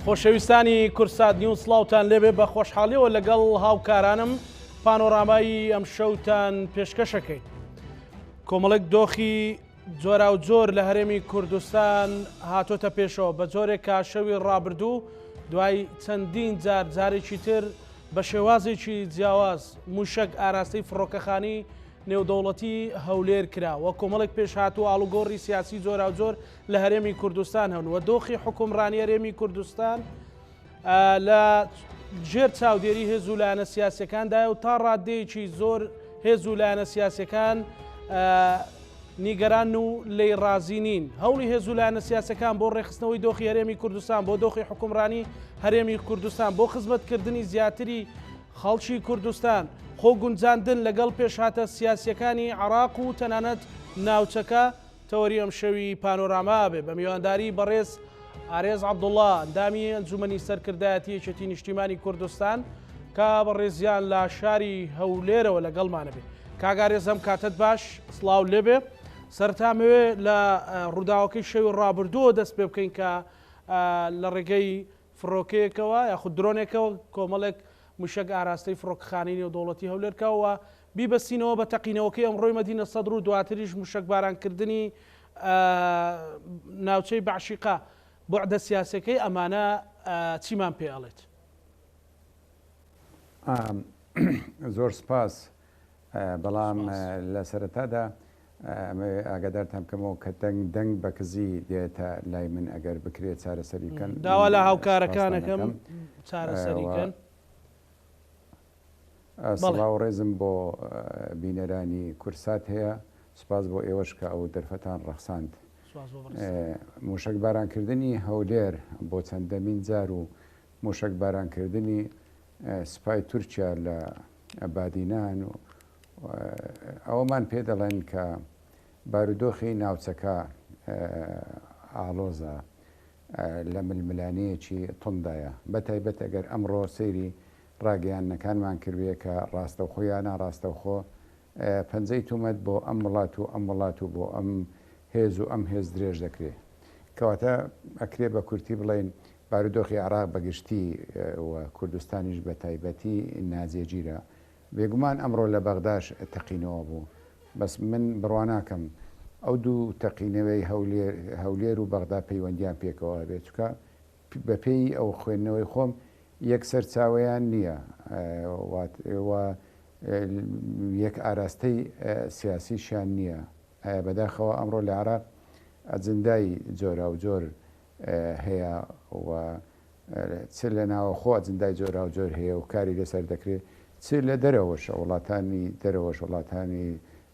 خۆشەویستانی کورسات نیوز سڵاوتان لێبێ بە خۆشحاڵیەوە لەگەڵ هاوکارانم پانۆرامایی ئەم شەوتان پێشکەشەکەین. کۆمەڵێک دۆخی جۆرا و جۆر لە هەرێمی کوردستان هاتۆتە پێشەوە بە جۆرێکە شەوی ڕابردوو دوای چەندین جارێکی تر بە شێوازێکی جیاواز موشک ئاراستەی فڕۆکەخانی نێودەوڵەتی هەولێر کرا و کۆمەڵێک پێش هاتوو ئاڵوگۆڕی سیاسی جۆرا و جۆر لە هەرێمی کوردستان هەن و دۆخی حکومڕانی هەرێمی کوردستان لە ژێر چاودێری هێز و لایەنە سیاسیەکاندایە و تا ڕادەیەکی زۆر هێز و لایەنە سیاسیەکان نیگەران و لێی ڕازی نین. هەوڵی هێز و لایەنە سیاسەکان بۆ ڕێخستنەوەی دۆخی هەرێمی کوردستان بۆ دۆخی حکومڕانی هەرێمی کوردستان بۆ خزمەتکردنی زیاتری خەڵکی کوردستان خۆ گونجاندن لەگەڵ پێشهاتە سیاسیەکانی عێراق و تەنانەت ناوچەکە تەوەری ئەم شەوی پانۆراما بێ بە میوانداری بەڕێز ئارێز عەبدوڵڵا ئەندامی ئەنجومەنی سەرکردایەتی یەکێتی نیشتیمانی کوردستان کە بەڕێزیان لە شاری هەولێرەوە لەگەڵمانە بێ. کاگارێز ئەم کاتت باش سڵاو لێبێ. سەرتامەوێ لە ڕووداوەکەی شەوی ڕابردووە دەست پێ بکەین کە لە ڕێگەی فڕۆکەیەکەوە یاخود درۆنێکەوە کۆمەڵێک موشک ئاراستەی فڕۆکەخانی نێودەوڵەتی هەولێرکەوە بیبەستینەوە بە تەقینەوەکەی ئەمڕۆی مەدینە سەدر و دواتریش موشک بارانکردنی ناوچەی بەعشیقا بۆعدە سیاسەکەی ئەمانە چیمان پێ ئەڵێت؟ زۆر سپاس. بەڵام لە سەرەتادا ئاگادارتان بکەمەوە کە دەنگ بە کزی دێتە لای من ئەگەر بکرێت چارەسەریکەن داوا لە هاوکارەکانەکەم چارەسەریکەن. سڵاو ڕێزم بۆ بینەرانی کورسات هەیە، سوپاس بۆ ئێوەش کە ئەو دەرفەتان ڕەخساند. موشک بارانکردنی هەولێر بۆ چەندەمین جار و موشک بارانکردنی سوپای تورکیا لە ئەبادینان و ئەوەمان پێ دەڵێن کە بارودۆخی ناوچەکە ئاڵۆزە لە ململانەیەکی تندایە، بەتایبەت ئەگەر ئەمڕۆ سەیری ڕاگەیانەکانمان کردوێ کە ڕاستەوخۆیانە ڕاستەوخۆ پەنجەی تومەت بۆ ئەم وڵات و ئەم وڵات و بۆ ئەم هێز و ئەم هێز درێژ دەکرێت. کەواتە ئەکرێ بە کورتی بڵێن بارودۆخی عێراق بەگشتی و کوردستانیش بە تایبەتی نازێگیرە. بێگومان ئەمڕۆ لە بەغداش تەقینەوە بوو، بەس من بڕواناکەم ئەو دوو تەقینەوەی هەولێر و بەغدا پەیوەندیان پێکەوە بێت، چکە بەپێی ئەو خوێندنەوەی خۆم یەک سەرچاوەیان نییە و یەک ئاراستەی سیاسیشیان نییە. بەداخەوە ئەمڕۆ لە عێراق ئەجندای جۆرا و جۆر هەیە و چ لە ناوەخۆ ئەجندای جۆرا و جۆر هەیە و کاری لەسەر دەکرێت، چ لە دەرەوەش وڵاتانی دەرەوەش وڵاتانی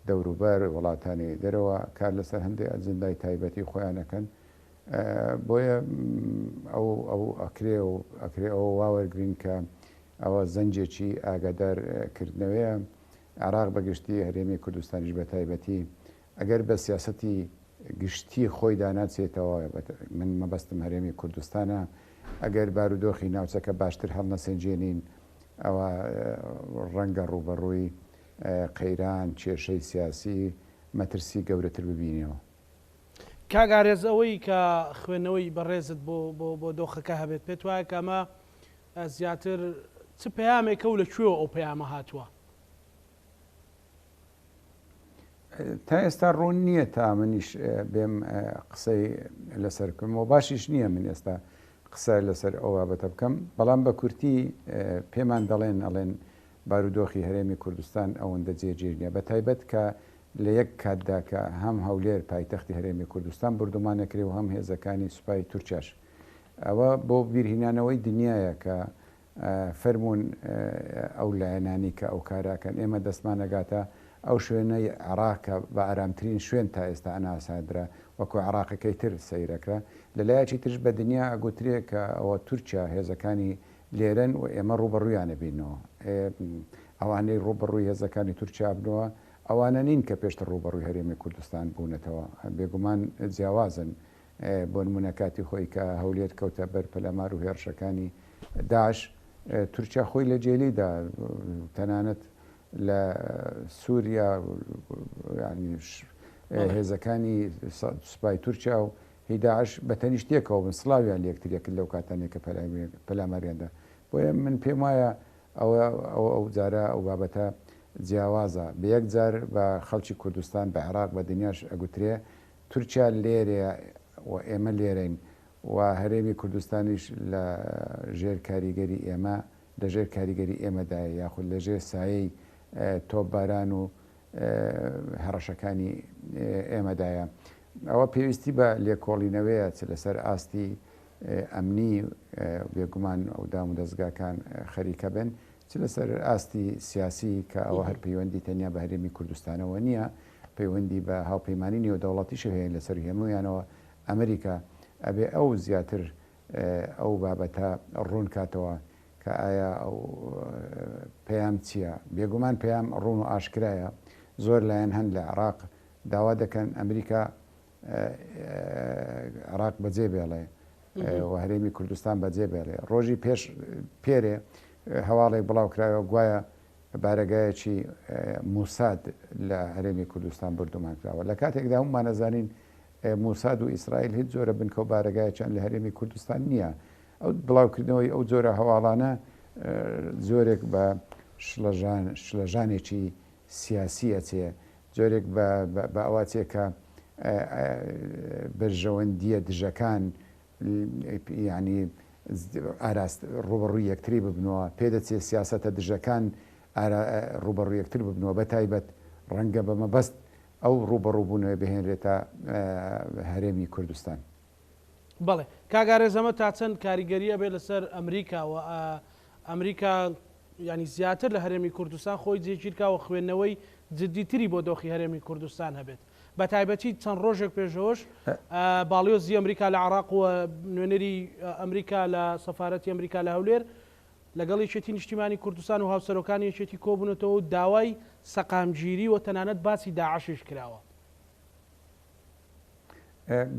دەوروبەر وڵاتانی دەرەوە کار لەسەر هەندێک ئەجندای تایبەتی خۆیانەکەن. بۆیە ئەو ئەکرێ ئەوە واوەرگرین کە ئەوە زەنجێکی ئاگادارکردنەوەیە. عێراق بەگشتی هەرێمی کوردستانیش بە تایبەتی ئەگەر بە سیاسەتی گشتی خۆی داناچێتەوە، من مەبەستم هەرێمی کوردستانە، ئەگەر بارودۆخی ناوچەکە باشتر هەڵنەسەنجێنین ئەوە ڕەنگە ڕوبەڕووی قەیران کێشەی سیاسی مەترسی گەورەتر ببینەوە. کاگارێز ئەوەی کە خوێندنەوەی بەڕێزت بۆ دۆخەکە هەبێت پێت وایە کە ئەمە زیاتر چ پەیامێکە و لەکوێوە ئەو پەیامە هاتووە؟ تا ئێستا ڕوون نییە تا منیش بێم قسەی لەسەرکردمەوە باشیش نییە من ئێستا قسە لەسەر ئەو بابەتە بکەم، بەڵام بە کورتی پێمان ئەڵێن بارودۆخی هەرێمی کوردستان ئەوەندە جێگیر نییە، بە تایبەت کە لە یەک کاتدا کە هەم هەولێر پایتەختی هەرێمی کوردستان بردومانەکرێ و هەم هێزەکانی سوپای تورکیاش. ئەوە بۆ بیرهێنانەوەی دنیاە کە فەرمونون ئەو لایەنانی کە ئەو کاراکەن ئێمە دەستمانەگاتە ئەو شوێنەی عێراقە بە ئارامترین شوێن تا ئێستا ئەناسادرا وەکو عێراقەکەی تر سەیرەکە. لەلایەکی ترش بە دنیا ئەگوترێ کە ئەوە تورکیا هێزەکانی لێرن و ئێمە ڕوبەڕوویانە بینەوە. ئەوانەی ڕوبەڕووی هێزەکانی تورکیا بنەوە ئەوانە نین کە پێشتر ڕوبەڕووی هەرێمی کوردستان بوونەتەوە، بێگومان جیاوازن. بۆ نمونە کاتی خۆی کە هەولێر کەوتە بەر پەلەمار و هێرشەکانی داعش، تورکیا خۆی لە جێلیدا تەنانەت لە سووریا هێزەکانی سوپای تورکیا و هی داعش بە تەنیشتێکەوە بن سڵاویان لەکتریەکرد لەو کاتانێک کە پەلامەریاندا بۆیە من پێم وایە ئەو جارە ئەو بابەتە جیاوازە بە یەک جار بە خەڵکی کوردستان بە عێراق بە دنیاش ئەگوترێ تورکیا لێرەیە و ئێمە لێرەین و هەرێمی کوردستانیش لە ژێر کاریگەری ئێمە لە ژێر کاریگەری ئێمەدایە یاخود لە ژێر سایەی تۆپباران و هەڕەشەکانی ئێمەدایە ئەوە پێویستی بە لێکۆڵینەوەیە لەسەر ئاستی ئەمنی بێگومان ئەو دام و دەستگاکان خەریکە بن چ لەسەر ئاستی سیاسی کە ئەوە هەر پەیوەندی تەنیا بە هەرێمی کوردستانەوە نییە پەیوەندی بە هاوپەیمانی نێودەوڵەتیش هەیە لەسەر هێمویانەوە ئەمریکا ئەبێ ئەو زیاتر ئەو بابەتە ڕوون کاتەوە کە ئایا ئەو پەیام چییە بێگومان پەیام ڕوون و ئاشکرایە زۆر لایەن هەند لە عێراق داوا دەکەن ئەمریکا عێراق بەجێ بێڵێ و هەرێمی کوردستان بەجێ بێڵێ ڕۆژی پێش پێرێ هەواڵێک بڵاو کرایەوە گوایە بارەگایەکی موساد لە هەرێمی کوردستان بردومان کراوە لە کاتێکدا هەمومان نەزانین موساد و ئیسرائیل هیچ جۆرە بنکە و بارەگایەکیان لە هەرێمی کوردستان نییە ئەو بڵاوکردنەوەی ئەو جۆرە هەواڵانە زۆرێک بە شلەژانێکی سیاسی ئەچێ جۆرێک بە ئەواتێ کە بەرژەوەندیە دژەکان ینی ئاراست ڕوبەڕووی یەکتری ببنەوە پێدەچێت سیاسەتە دژەکان ڕوبەڕووی یەکتر ببنەوە بە تایبەت ڕەنگە بە مەبەست ئەو ڕوبەڕووبوونەوە بهێنرێتە هەرێمی کوردستان. بەڵێ کاگارێزەمە تا چەند کاریگەریە بێ لەسەر ئەمریکا و ئەمریکا ینی زیاتر لە هەرێمی کوردستان خۆی جێگیرکاوە خوێندنەوەی جددیتری بۆ دۆخی هەرێمی کوردستان هەبێت بە تایبەتی چەند ڕۆژێک پێشەوەش باڵیۆزی ئەمریکا لە عێراق و نوێنەری ئەمریکا لە سەفارەتی ئەمریکا لە هەولێر لەگەڵ یەکێتی نیشتیمانی کوردستان و هاوسەرۆکانی یەکێتی کۆبوونەتەوە داوای سەقامگیری و تەنانەت باسی داعشش کراوە.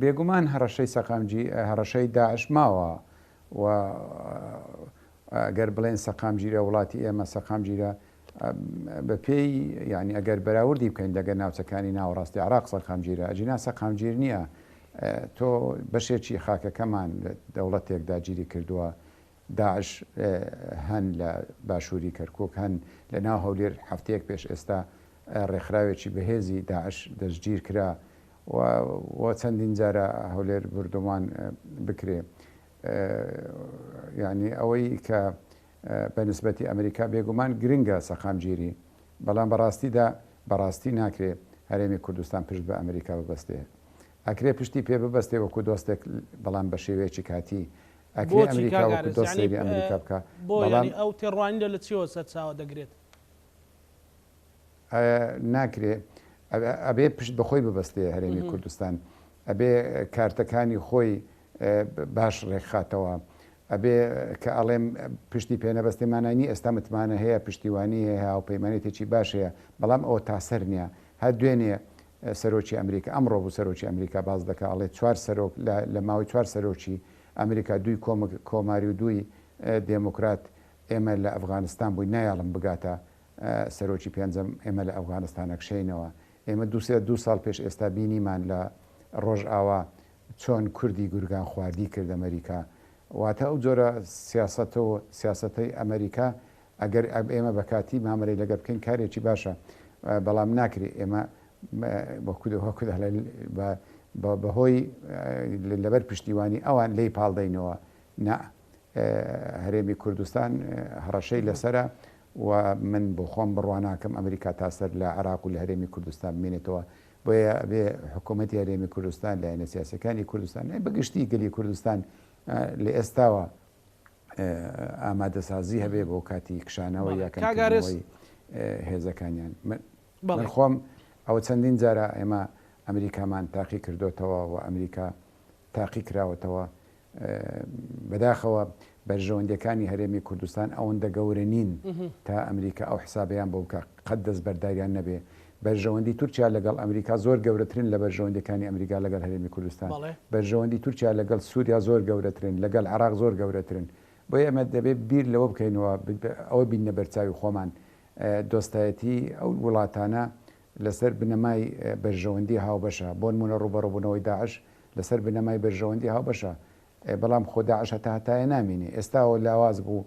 بێگومان هەڕەشەی هەڕەشەی داعش ماوە و ئەگەر بڵێن سەقامگیرە وڵاتی ئێمە سەقامگیرە بە پێی ینی ئەگەر بەراوردی بکەین لەگەر ناوچەکانی ناوەڕاستی عێراق سەقامگیرە ئەجینا سەقامگیر نییە تۆ بەشێکی خاکەکەمان دەوڵەتێکدا گیری کردووە داعش هەن لە باشووری کەرکووک هەن لە ناو هەولێر هەفتەیەک پێش ئێستا ڕێکخراوێکی بەهێزی داعش دەستگیر کرا و چەندین جارە هەولێر بردومان بکرێ ینی ئەوەی کە بەنسبەتی ئەمریکا بێگومان گرنگە سەقامگیری بەڵام بەڕاستیدا بەڕاستی ناکرێ هەرێمی کوردستان پشت بە ئەمریکا ببەستێ ئەکرێ پشتی پێ ببەستێ وەکو دۆستێک بەڵام بە شێوەیەکی کاتی ئەکرێ ئەمریکا وەکو دۆستێری ئەمریکا بکە بۆ ئەو تێڕوانیدا لە چیەوە سەرچاوە دەگرێت ناکرێ ئەبێ پشت بەخۆی ببەستێ هەرێمی کوردستان ئەبێ کارتەکانی خۆی باش ڕێکخاتەوە ئەبێ کە ئەڵێم پشتی پێنەبەستێمانانی ئێستا متمانە هەیە پشتیوانی هەیە هاوپەیمانێتێکی باشەیە بەڵام ئەوە تاسەر نییە هەر دوێنێ سەرۆکی ئەمریکا ئەمڕۆ بوو سەرۆکی ئەمریکا باز دەکە ئەڵێ چوار سەرۆک لە ماوەی چوار سەرۆکی ئەمریکا دوی کۆماری و دوی دێموکرات ئێمە لە ئەفغانستان بووی نایاڵم بگاتە سەرۆکی پێنجەم ئێمە لە ئەفغانستانە کشەینەوە ئێمە دو ساڵ پێش ئێستا بینیمان لە ڕۆژئاوا چۆن کوردی گورگان خواردی کرد ئەمریکا واتە ئەو جۆرە سیاسەتەی ئەمریکا ئەگەر ئێمە بە کاتی مامەرەی لەگە بکەین کارێکی باشە بەڵام ناکری ئێمە بەهۆی لەبەر پشتیوانی ئەوان لی پاڵدەینەوە نا هەرێمی کوردستان هەڕەشەی لەسرە و من بۆ خۆم بڕواناکەم ئەمریکا تاسەر لە عێراق و لە هەرێمی کوردستان بمێنێتەوە بۆیە بێ حکوومەتی هەرێمی کوردستان لایەنە سیاسەکانی کوردستان بەگشتی گەلی کوردستان لە ئێستاوە ئامادەسازی هەبێ بۆ کاتی کشانەوە یاکەی هێزەکانیان من خۆم ئەوە چەندین جارە ئێمە ئەمریکامان تاقی کردوتەوە و ئەمریکا تاقی کراوەتەوە بەداخەوە بەرژەوەندەکانی هەرێمی کوردستان ئەوەندە گەورە نین تا ئەمریکا ئەو حسابیان بۆ بکە قەت دەست بەرداریان نەبێ بەرژەوەندی تورکیا لەگەڵ ئەمریکا زۆر گەورەترین لە بەرژەوەندەکانی ئەمریکا لەگەڵ هەرێمی کوردستان بەرژەوەندی تورکیا لەگەڵ سووریا زۆر گەورەترین لەگەڵ عێراق زۆر گەورەترن بۆیە ئەمە دەبێت بیر لەوە بکەینەوە ئەوە بینە بەرچاوی خۆمان دۆستایەتی ئەو وڵاتانە لەسەر بنەمای بەرژەوەندی هاوبەشە بۆ نمونە ڕوبەڕۆبوونەوەی داعش لەسەر بنەمای بەرژەوەندی هاوبەشە بەڵام خۆ داعش هەتایە نامینی ئێستاەوە لاواز بوو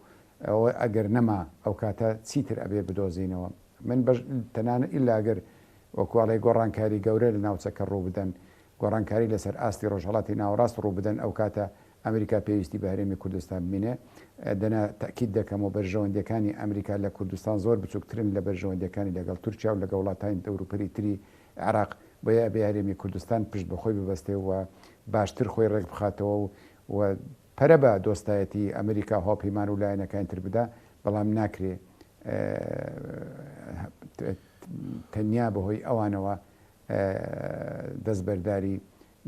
ئەوە ئەگەر نەما ئەو کاتە چیتر ئەبێ بدۆزینەوە من تەنانە ئیلاگەر وەکوڵی گۆڕانکاری گەورە لە ناوچەکە ڕوو بدەن گۆڕانکاری لەسەر ئاستی ڕۆژهڵاتی ناوەڕاست ڕوو بدەن ئەو کاتە ئەمریکا پێویستی بە هەرێمی کوردستان بینێ دەنا تاکید دەکەم و بەرژەوەندەکانی ئەمریکا لە کوردستان زۆر بچووکترن لە بەرژەوەندەکانی لەگەڵ تورکیا و لەگە وڵاتانی دەوروپەری تری عراق بۆیە بە هەرێمی کوردستان پشت بەخۆی ببەستێ و باشتر خۆی ڕێک بخاتەوە و پەرە بە دۆستایەتی ئەمریکا هۆپەیمان و لایەنەکانی تر بدا بەڵام ناکرێ تەنیا بەهۆی ئەوانەوە دەستبەرداری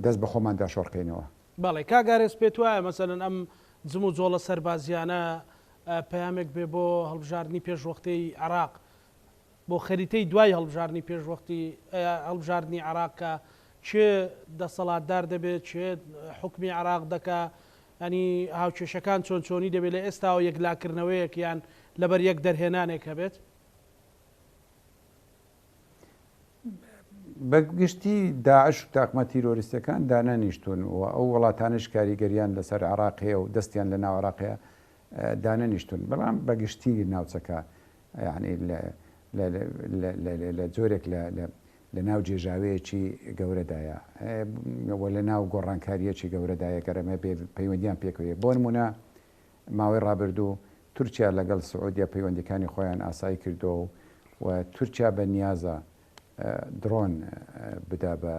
دەست بە خۆماندا شۆڕکەینەوە. بەڵێ کاگارێز پێت وایە مەسەرەن ئەم جم و جۆڵە سەربازیانە پەیامێک بێ بۆ هەڵبژاردننی پێشوەختەی عراق بۆ خەریتەی دوای هەڵبژاردننی پێشوەختی هەڵبژاردننی عراقکە چێ دەسەڵاتدار دەبێت چێ حکمی عراق دەکا ئەنی هاوکێشەکان چۆن چۆنی دەبێت لە ئێستاوە یەکلاکردنەوەیەک یان لەبەر یەک دەرهێنانێک هەبێت بەگشتی داعش و تاقمە تیرۆریستەکان دانەنیشتون و ئەو وڵاتانش کاریگەریان لەسەر عراقەیە و دەستیان لە ناو عراقەیە دانەنیشتون بەڵام بەگشتی ناوچەکە یعنی لە جۆرێک لە ناو جێژاوەیەکی گەورەدایە لە ناو گۆڕانکاریەکی گەورەدایە گەرەمە پەیوەندیان پێکوێ بۆ نمونە ماوەی ڕابردوو تورکیا لەگەڵ سعودیا پەیوەندیەکانی خۆیان ئاسایی کردو و تورکیا بە نیازە درۆن بدا بە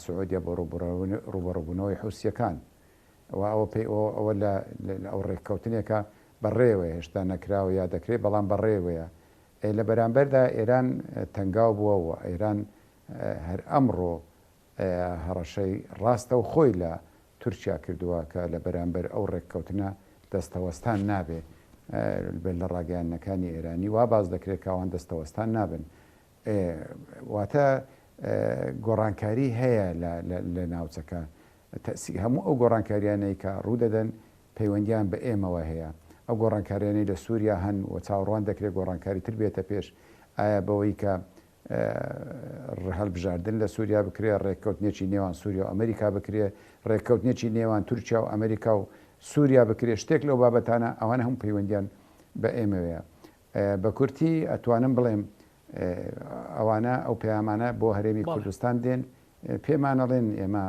سعودیا بۆ ڕوبەڕووبوونەوەی حوسیەکان و ئەوە لە ئەو ڕێککەوتنێکە بەڕێوەیە هێشتا نەکراوە یا دەکرێت بەڵام بەڕێوەیە لە بەرامبەردا ئێران تەنگاو بووە و ئێران هەر ئەمڕۆ هەڕەشەی ڕاستە و خۆی لە تورکیا کردووە کە لە بەرامبەر ئەو ڕێککەوتنە دەستەوەستان نابێ لە ڕاگەیانەکانی ئێرانی وا باز دەکرێت کاوان دەستەوەستان نابن واتە گۆڕانکاری هەیە لە ناوچەکە هەموو ئەو گۆڕانکاریانەی کە ڕوودەدەن پەیوەندیان بە ئێمەوە هەیە ئەو گۆڕانکاریانەی لە سووریا هەن و چاوەڕوان دەکرێت گۆڕانکاری تر بێتە پێش ئایا بەوەی کە هەڵبژاردن لە سووریا بکرێت ڕێککەوتنێکی نێوان سووریا و ئەمریکا بکرێت ڕێککەوتنێکی نێوان تورکیا و ئەمریکا و سووریا بکرێت شتێک لەو بابەتانە ئەوانە هەموو پەیوەندیان بە ئێمەوەیە بە کورتی ئەتوانم بڵێم ئەوانە ئەو پەیامانە بۆ هەرێمی کوردستان دێن پێمانەڵێن ئێمە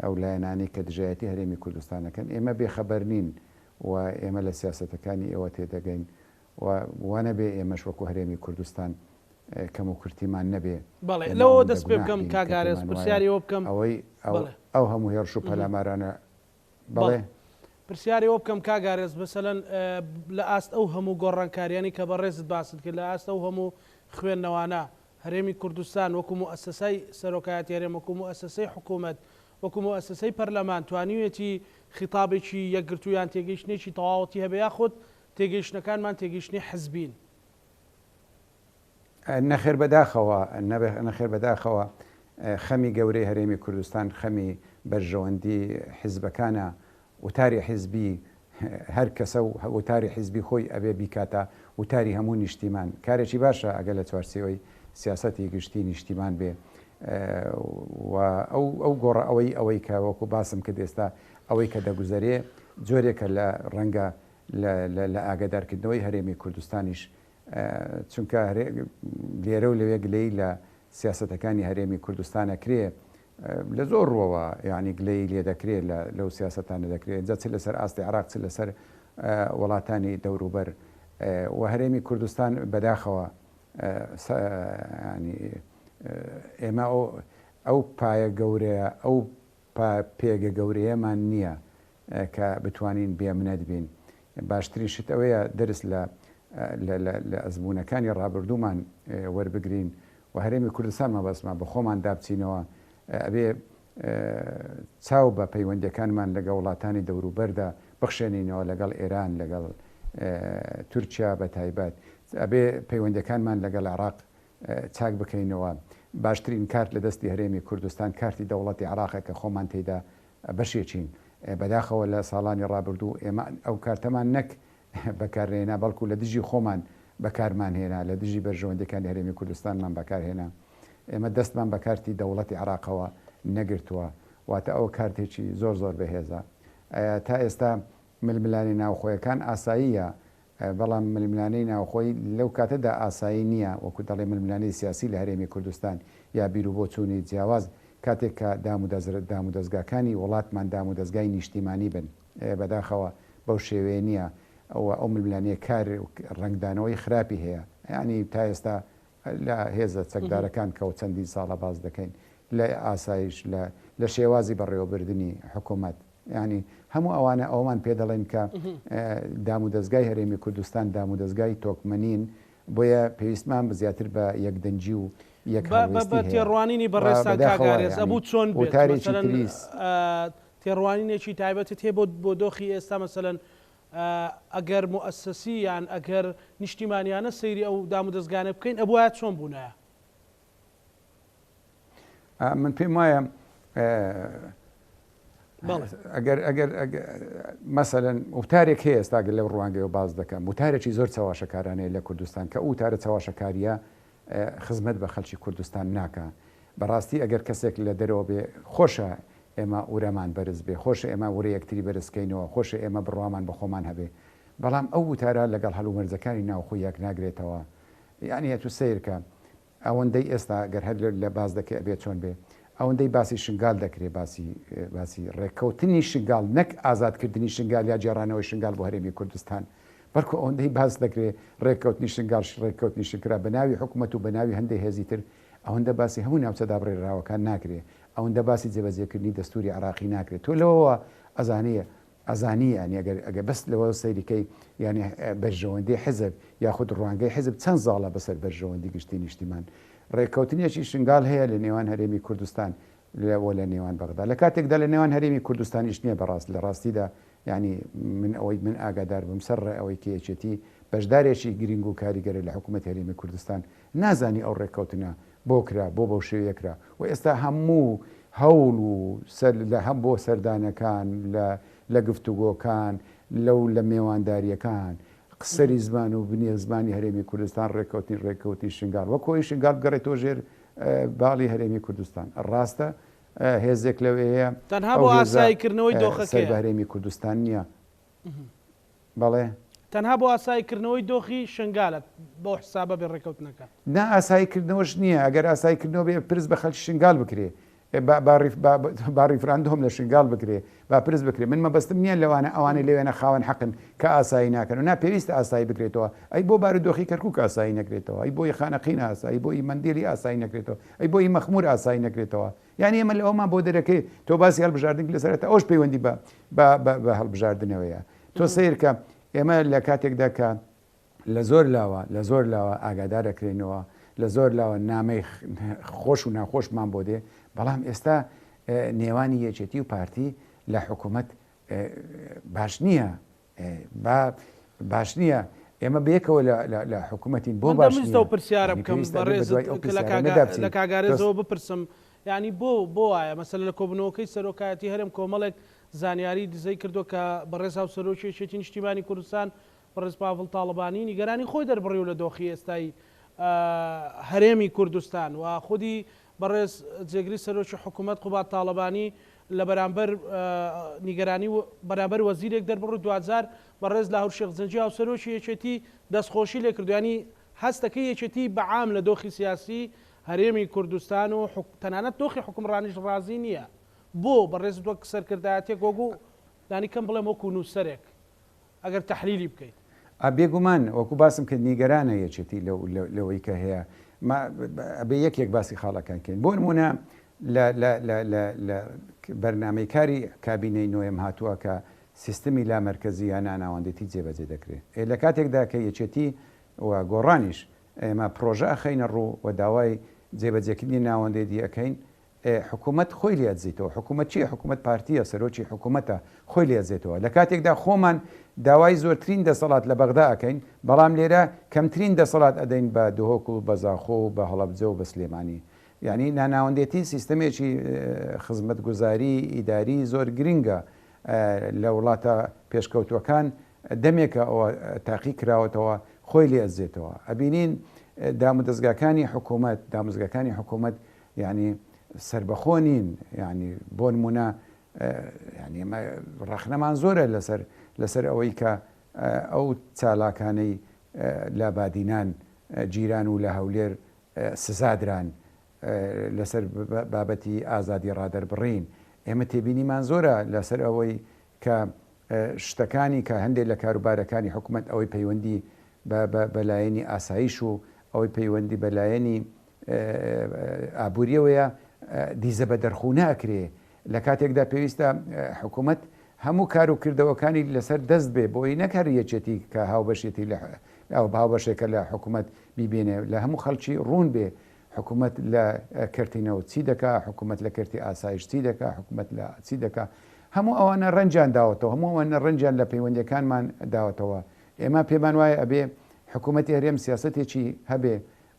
ئەو لایەنانی کە دژایەتی هەرێمی کوردستانەکەن ئێمە بێخەبەر نین و ئێمە لە سیاسەتەکانی ئێوە تێدەگەین وانە بێ ئێمەش وەکو هەرێمی کوردستان کەم و کورتیمان نەبێ بەڵێ لەوە دەست پێ بکەم کاگارێز پرسیاریەوە بکەم ئەو هەموو هێرش و پەلامارانە بڵێ پرسیاریەوە بکەم کاگارێز بەسەلەن لە ئاست ئەو هەموو گۆڕانکاریانی کە بەڕێزت باست کرد لە ئاست ئەو هەموو خوێندنەوانە هەرێمی کوردستان وەکو موسسەی سەرۆکایەتی هەرێم وەکو موسسەی حکوومەت وەکو موسسەی پەرلەمان توانیوێتی خیتابێکی یەکگرتوویان تێگەیشتێکی تەواوەتی هەبێ یاخود تێگەیشتەکانمان تێگەیشتنی حزبین نەخێر بەداخەوە خەمی گەورەی هەرێمی کوردستان خەمی بەرژەوەندی حیزبەکانە وتاری حیزبی هەر کەسە و وتاری حیزبی خۆی ئەبێ بیکاتە وتاری هەموو نیشتیمان کارێکی باشە ئەگەر لە چوارچێوەی سیاسەتی گشتی نیشتیمان بێ ئەو گۆڕە ئەوەی کە وەکو باسم کرد ئێستا ئەوەی کە دەگوزارێ جۆرێکە لە ڕەنگە لە ئاگادارکردنەوەی هەرێمی کوردستانیش چونکە لێرە و لەوێ گلەی لە سیاسەتەکانی هەرێمی کوردستانە کرێ لە زۆر ڕۆوە یعنی گلەی لێ دەکرێت لەو سیاستانە دەکرێت جا چ لەسەر ئاستی عراق چ لەسەر وڵاتانی دەوروبەر و هەرێمی کوردستان بەداخەوە ئێمە ئەو پایە گەورەیە ئەو پێگە گەورەیەمان نییە کە بتوانین بێمنەت بین باشترین شت ئەوەیە دەرس لە ئەزمونونەکانی ڕابردوومان وەربگرین و هەرێمی کوردستان مەبەستمان بە خۆمان دابچینەوە ئەبێ چاو بە پەیوەندیەکانمان لەگە وڵاتانی دەوروبەردا بخشێنینەوە لەگەڵ ئێران لەگەڵ تورکیا بە تایبەت ئەبێ پەیوەندیەکانمان لەگەڵ عراق چاک بکەینەوە باشترین کارت لە دەستی هەرێمی کوردستان کارتی دەوڵەتی عراقە کە خۆمان تێدا بەشێکین بەداخەوە لە ساڵانی ڕابردوو ئێمە ئەو کارتەمان نەک بەکارهێنا بەڵکو لە دژی خۆمان بەکارمان هێنا لە دژی بەرژەوەندەکانی هەرێمی کوردستانمان بەکارهێنا ئێمە دەستمان بە کارتی دەوڵەتی عراقەوە نەگرتووە واتە ئەو کارتێکی زۆر زۆر بەهێزە. تا ئێستا ململانی ناوخۆیەکان ئاساییە، بەڵام ململانەی ناوخۆی لەو کاتەدا ئاسایی نییە، وەکو دەڵێ ململانەی سیاسی لە هەرێمی کوردستان یا بیر و بۆ چوونی جیاواز کاتێک کە دام و دەستگاکانی وڵاتمان دام و دەستگای نیشتیمانی بن بەداخەوە بەو شێوەیە نییە ئەو ململانەیە کار ڕنگدانەوەی خراپی هەیە. ینی تا ئێستا لە هێزە چەکدارەکان کەوت چەندی ساڵە باز دەکەین لە ئاسایش لە شێوازی بەڕێوەبردننی حکوومەت. ینی هەموو ئەوانە ئەومان پێ دەڵێن کە دام و دەستگای هەرێمی کوردستان دام و دەستگای تۆکمەنین، بۆیە پێویستمان بە زیاتر بە یەکدەنجی و تێڕوانینی بەڕێستان کاگارێز ئەبوو چۆن تێڕوانینێکی تایبەتت هەیە بۆ دۆخی ئێستا مەسەلەن ئەگەر مؤسسەسی یان ئەگەر نیشتیمانیانە سەیری ئەو دام و دەستگانە بکەین ئەبووە چۆن بوونایە؟ من پێم وایە ئەگەر مەسەلەن وتارێک هەیە ئێستاگە لەو ڕوانگەیەوە باز دەکەم، وتارێکی زۆر چاواشەکارانەیە لە کوردستان کە وتارە چاواشەکاریە خزمەت بە خەڵکی کوردستان ناکە. بەڕاستی ئەگەر کەسێک لە دەرەوە بێ خۆشە ئێمە ئورەمان بەرز بێ، خۆشە ئێمە وەرە یەکتری بەرزکەینەوە، خۆشە ئێمە بڕوامان بە خۆمان هەبێ، بەڵام ئەو وتارە لەگەڵ هەلومەرزەکانی ناوخۆی یەک ناگرێتەوە. یعنی تو سیرکە ئەوەندەی ئێستا گەر هەر لە باز دەکە ئەبێت چۆن بێ ئەوەندەی باسی شنگال دەکرێت، باسی ڕێککەوتنی شنگال نەک ئازادکردنی شنگال یا جێڕانەوەی شنگال بۆ هەرێمی کوردستان، بەڵکو ئەوەندەی باس دەکرێت ڕێککەوتنی شنگال ڕێککەوتنی شکرا بە ناوی حکوومەت و بە ناوی هەندێک هێزی تر، ئەوەندە باسی هەموو ناوچەدا بڕێراوەکان ناکرێت، ئەوەندە باسی جێبەجێکردنی دەستوری عراقی ناکرێت. تۆ لەوەوە ئەزانیە ئەگە بەست لەوە سەیریکەی ینی بەرژەوەندی حزب یاخود ڕوانگەی حزب چەند زاڵە بەسەر بەرژەوەندی گشتی نیشتیمان. ڕێککەوتنیەکی شنگال هەیە لە نێوان هەرێمی کوردستان لە نێوان بەغدا، لە کاتێکدا لە نێوان هەرێمی کوردستانیش نییە بەڕاست لە ڕاستیدا، ینی من ئاگادار بم سەر ئەوەی کێچێتی بەشدارێکی گرنگ و کاریگەری لە حکوومەت هەرێمی کوردستان نازانی ئەو ڕێککەوتنە بۆ کرا بۆ شێوەیەکرا و ئێستا هەموو هەوڵ و لە هەم بۆ سەردانەکان لە گفتوگۆکان لە میێوانداریەکان قسەری زمان و بنیە زمانی هەرێمی کوردستان ڕێککەوتی شنگال وەکۆی شنگال بگەڕێتەوە ژێر باڵی هەرێمی کوردستان. ڕاستە هێزێک لەوەیە تەنها بۆ ئاساییکردنەوەی دۆخەکەی هەرێمی کوردستان نییە، بەڵێ تەنها بۆ ئاساییکردنەوەی دۆخی شنگالت بۆ حسابە بێ ڕێککەوتنەکە نا ئاساییکردنەوەش نییە. ئەگەر ئاساییکردنەوە بێ پرس بە خەڵکی شنگال بکرێ، با ریفراندۆم لە شنگال بکرێ، با پرس بکرێ. من مەبەستم نییە لەوانە ئەوانەی لەوێنە خاوەن حەقن کە ئاسایی ناکەن و ناپێویستە ئاسایی بکرێتەوە. ئەی بۆ بارودۆخی کەرکووک ئاسایی نەکرێتەوە، ئەی بۆی خانەقین ئاسایی، بۆی مندێری ئاسایی نەکرێتەوە، ئەی بۆی مەخمور ئاسایی نەکرێتەوە. یعنی ئێمە لەوەمان بۆ دەرەکەی تۆ باسی هەڵبژاردن لەسەرەوە ئەوش پەیوەندی بە هەڵبژاردنەوەیە. تۆ سیرکە ئێمە لە کاتێکدا کە لە زۆر لاوە ئاگادارەکرێنەوە، لە زۆر لاوە نامەی خۆش و ناخۆشمان بۆ دێ، بەڵام ئێستا نێوانی یەکێتی و پارتی لە حکوومەت باش نییە، باش نییە. ئێمە بەیەکەوە لە حکوومەتین بۆ باشستە پرسیارە بکەم بەڕێز لە کاگارێزەوە بپرسم، ینی بۆ وایە مەسەلەن لە کۆبنەوەکەی سەرۆکایەتی هەرێم کۆمەڵێک زانیاری دزەی کردو کە بەڕێز هاوسەرۆکێتی نیشتیمانی کوردستان بەڕێز پاڤڵ تاڵبانی نیگەرانی خۆی دەربڕی و لە دۆخی ئێستای هەرێمی کوردستان و خودی بەڕێز جێگری سەرۆکی حکوومەت قوبات تاڵبانی لە بەرامبەر نیگەرانی و بەرامبەر وەزیرێک دەربڕ دوجار بەڕێز لاهور شێخ زەنجی هاوسەرۆکی یەکێتی دەستخۆشی لێ کردوانی هەستەکەی یەکێتی بەعام لە دۆخی سیاسی هەرێمی کوردستان و تەنانەت دۆخی حکومڕانیش ڕازی نییە. بۆ بەڕێز وەک سەرکردایەتێک وەگو دانی کەم بڵێم وەکو نووسەرێک ئەگەر تەحلیلی بکەیت بێگومان وەکو باسم کرد نیگەرانە یەکێتی لەوەی کە هەیە بە یەکێک باسی خاڵەکانکەین. بۆ نمونە لە بەرنامەی کاری کابینەی نوێم هاتووە کە سیستمی لا مەرکەزی یان ناوەندێتی جێبەجێ دەکرێت. لە کاتێکدا کە یەکێتی و گۆڕانیش ئێمە پرۆژە ئەخەینە ڕوو و داوای جێبەجێکردنی ناوەندێتی ئەەکەین، حکوومەت خۆی لێدزیتەوە. حکوومەت چیە؟ حکوومەت پارتیە، سەرۆکی حکوومەتە، خۆی لێدزێتەوە. لە کاتێکدا خۆمان داوای زۆرترین دەسەڵات لە بەغدا ئەەکەین، بەڵام لێرە کەمترین دەسەڵات ئەدەین بە دهۆک و بە زاخۆ و بە هەڵەبجە و بە سلێمانی. یعنی ناناوەندێتی سیستەمێکی خزمەتگوزاری ئیداری زۆر گرنگە لە وڵاتە پێشکەوتوەکان دەمێکە ئەوە تاقی کراوەتەوە خۆی لێدزێتەوە. ئەبینین دامودەستگاکانی حکوومەت یعنی سربەخۆ نین ینی بۆ نمونە ینی ڕخنەمان زۆرە لەسەر ئەوەی کە ئەو چالاکانەی لە بادینان جیران و لە هەولێر سزادران لەسەر بابەتی ئازادی ڕادەربڕین ئێمە تێبینیمان زۆرە لەسەر ئەوەی کە شتەکانی کە هەندێک لە کاروبارەکانی حکوومەت ئەوەی پەیوەندی بەلایەنی ئاسایش و ئەوەی پەیوەندی بەلایەنی ئابوووریەوەیە دیزە بە دەرخوو ناکرێ لە کاتێکدا پێویستە حکوومەت هەموو کار و کردەوەکانی لەسەر دەست بێ بۆی نەکار یەکێتی کە هاوبەشێتی هاوبەشێکە لە حکوومەت بیبێنێ لە هەموو خەڵکی ڕوون بێ حکوومەت لە کردینەوە چی دەکا حکوومەت لە کردی ئاسایش چی دەکا حکوومەت لە چی دەکا هەموو ئەوانە ڕەنجیان داوەتەوە هەموو ئەوانە ڕەنجیان لە پەیوەندیەکانمان داوەتەوە ئێمە پێمان وایە ئەبێ حکوومەتی هەرێم سیاسەتێکی هەبێ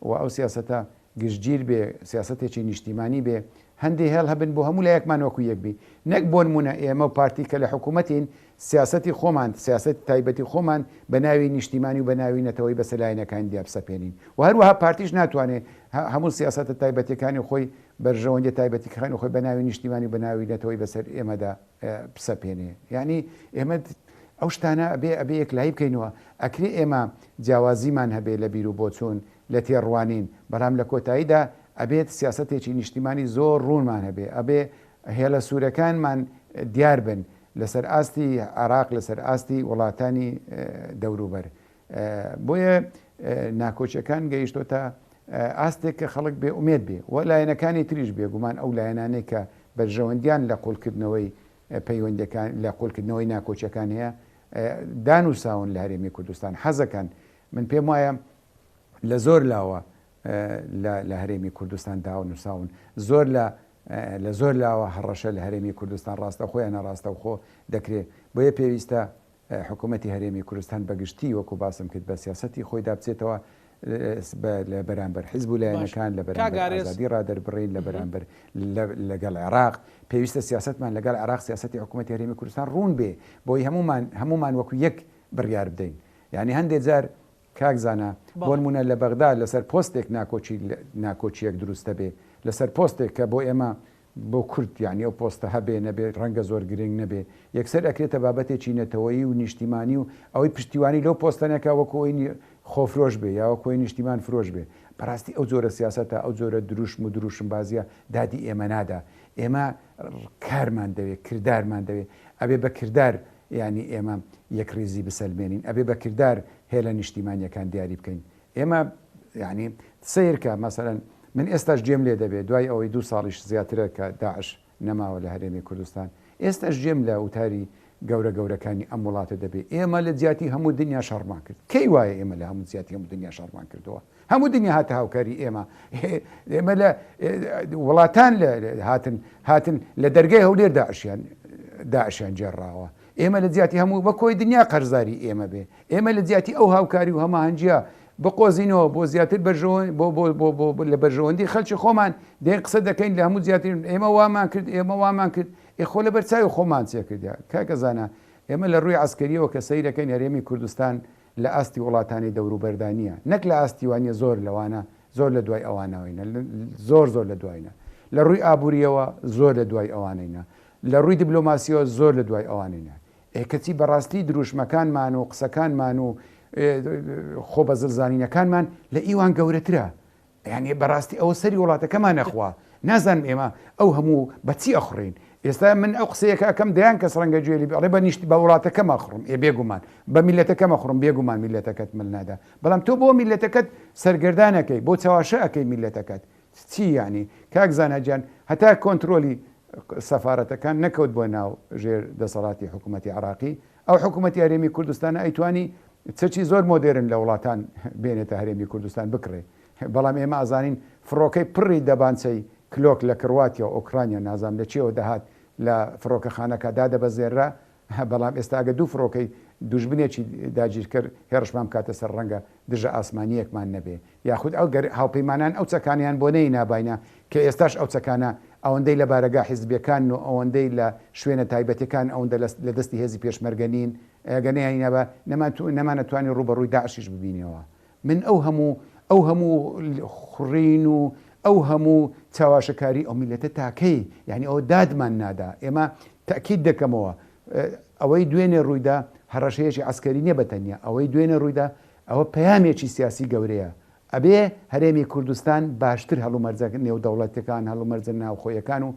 و ئەو سیاسەتە گشتگیر بێ سیاسەتێکی نیشتیمانی بێ هەندێک هێڵ هەبن بۆ هەموو لایەکمان وەکو یەک بی نەک بۆ نمونە ئێمە و پارتی کە لە حکوومەتین سیاسەتی خۆمان سیاست تایبەتی خۆمان بە ناوی نیشتیمانی و بە ناوی نەتەوەی بەسەلایەنەکان دیابسەپێنین و هەروەها پارتیش ناتوانێت هەموو سیاسەتە تایبەتەکانی خۆی بەرژەوەندی تایبەتیەکانی خۆی بە ناوی نیشتیمانی و بە ناوی نەتەوەی بەسەر ئێمەدا بسەپێنێ یعنی ئێمە ئەو شتانە ئەبێ یەکلایی بکەینەوە ئەکرێ ئێمە جیاوازیمان هەبێ لە بیر و بۆچوون لە تێڕوانین بەڵام لە کۆتاییدا ئەبێت سیاسەتێکی نیشتیمانی زۆر ڕوونمان هەبێ ئەبێ هێلە سوورەکانمان دیار بن لەسەر ئاستی عراق لەسەر ئاستی وڵاتانی دەوروبەر بۆیە ناکۆچەکان گەیشتۆتە ئاستێک کە خەڵک بێ ئومێد بێ و لایەنەکانی تریش بێگومان ئەو لایەنانەی کە بەرژەوەندیان لە قوڵکردنەوەی پەیوەندەکان لە قوڵکردنەوەی ناکۆچەکان هەیە دانووساون لە هەرێمی کوردستان حەزەکەن من پێم وایە لە زۆر لاوە لە هەرێمی کوردستان داونووساون لە زۆر لاوە هەڕەشە لە هەرێمی کوردستان ڕاستە خۆیان ڕاستەوخۆ دەکرێت بۆیە پێویستە حکوومەتی هەرێمی کوردستان بەگشتی وەکو باسم کرد بە سیاسەتی خۆی دابچێتەوە لە بەرامبەر حیزب و لایەنەکان لە بەرامبەر ئازادی ڕادەربڕین لە بەرامبەر لەگەڵ عێراق پێویستە سیاستمان لەگەڵ عێراق سیاسەتی حکوومەتی هەرێمی کوردستان ڕوون بێ بۆی هەمومان وەکو یەک بڕیار بدەین یعنی هەندێک جار کاکزانە بۆ نمونە لە بەغدا لەسەر پۆستێک ناکۆچیەک دروستە بێ لەسەر پۆستێک کە بۆ ئێمە بۆ کورد یعنی ئەو پۆستە هەبێ نەبێت ڕەنگە زۆر گرنگ نەبێ یەکسەر ئەکرێتە بابەتێکی نەتەوەیی و نیشتیمانی و ئەوەی پشتیوانی لەو پۆستەنێکە وەکوی خۆفرۆش بێ یا وەکوی نیشتیمان فرۆش بێ بەڕاستی ئەو جۆرە سیاسەتە ئەو جۆرە دروشم بازیە دادی ئێمە نادا ئێمە کارمان دەوێت کردارمان دەوێت ئەبێ بە کردار ینی ئێمە یەک ڕێزی بسەلمێنین ئەبێ بە کردار هێلە نیشتیمانیەکان دیاری بکەین ئێمە ینی سیرکە مەسەرەن من ئێستاش جێم لێ دەبێت دوای ئەوەی 2 ساڵیش زیاترە کە داعش نەماوە لە هەرێمی کوردستان ئێستاش جێم لە وتاری گەورەکانی ئەم وڵاتە دەبێت ئێمە لە جیاتی هەموو دنیا شەڕمان کرد کەی وایە ئێمە لە هەموو جیاتی هەموو دنیا شەڕمان کردەوە هەموو دنیا هاتە هاوکاری ئێمە لە وڵاتان هاتن لە دەرگای هەولێر داعشیان جێڕاوە ئێمە لە جیاتی هەموو بە کۆی دنیا قەرزاری ئێمە بێ ئێمە لە جیاتی ئەو هاوکاری و هەماهەنگیە بقۆزینەوە بۆ زیاتر لە بەرژەوەندی خەڵکی خۆمان دێن قسە دەکەین لە هەموو زیاتر ئێمە وامان کرد خۆ لە بەرچاوی خۆمان چێ کردیا کاکەزانە ئێمە لە ڕووی عسکەریەوە کە سەیرەکەین هەرێمی کوردستان لە ئاستی وڵاتانی دەوروبەردانیە نەک لە ئاستیوانیە زۆر لەوانە زۆر لە دوای ئەوانەوەینە زۆر لە دوایینە لە ڕووی ئابوووریەوە زۆر لە دوای ئەوانینە لە ڕووی دیبلۆماسیەوە زۆر لە دوای ئەوانینە کەچی بەڕاستی دروشمەکانمان و قسەکانمان و خۆ بە زلزانینەکانمان لە ئیوان گەورەترە یعنی بەڕاستی ئەوە سەری وڵاتەکەمان نەخوا نازانم ئێمە ئەو هەموو بەچی ئەخڕین ئێستا من ئەو قسەیەکە ئەەکەم دەیان کەس ڕەنگە گوێلی بێڵێ بە نیشتی بە وڵاتەکەمە خڕم بێگومان بە میلەتەکەمە خڕم بێگومان میلەتەکەت ملنادا بەڵام تۆ بۆ میلەتەکەت سەرگردانەکەی بۆ چاواشە ئەەکەی میلەتەکەت چی ینی کاکزانەجان هەتا کۆنتترۆلی سەفارەتەکان نەکەوت بۆ ناو ژێر دەسەڵاتی حکوومەتی عراقی ئەو حکوومەتی هەرێمی کوردستانە ئەیتوانی چەکی زۆر مۆدێرن لە وڵاتان بێنێتە هەرێمی کوردستان بکڕێ بەڵام ئێمە ئازانین فڕۆکەی پڕی دەبانچەی کلۆک لە کرواتیا و ئۆکرانیا نازام لە چێوە دەهات لە فڕۆکەخانەکەدا دەبەزێرا بەڵام ئێستاگە دوو فڕۆکەی دوژبنێکی داگیر کرد هێڕشمان کاتە سەر ڕەنگە دژە ئاسمانیەکمان نەبێ یاخود ئەو هاوپەیمانان ئەو چەکانیان بۆ نەی نابینە کە ئێستاش ئەو چەکانە ئەوەندەی لە بارەگا حیزبیەکان و ئەوەندەی لە شوێنە تایبەتەکان ئەوەندە لە دەستی هێزی پێشمەرگەنین ئەگەنیانە نەمانەتوانی ڕوبەڕووی داعشیش ببینەوە من ئەو هەموو خوڕین و ئەو هەموو چاواشەکاری ئەو میلەتە تاکەی یعنی ئەو دادمان نادا ئێمە تاکید دەکەمەوە ئەوەی دوێنێ ڕوویدا هەڕەشەیەکی عسکەری نییە بەتەنیا ئەوەی دوێنێ ڕوویدا ئەوە پەیامێکی سیاسی گەورەیە ئەبێ هەرێمی کوردستان باشتر هەڵومەرجە نێودەوڵەتەکان هەڵومەرجە ناوخۆیەکان و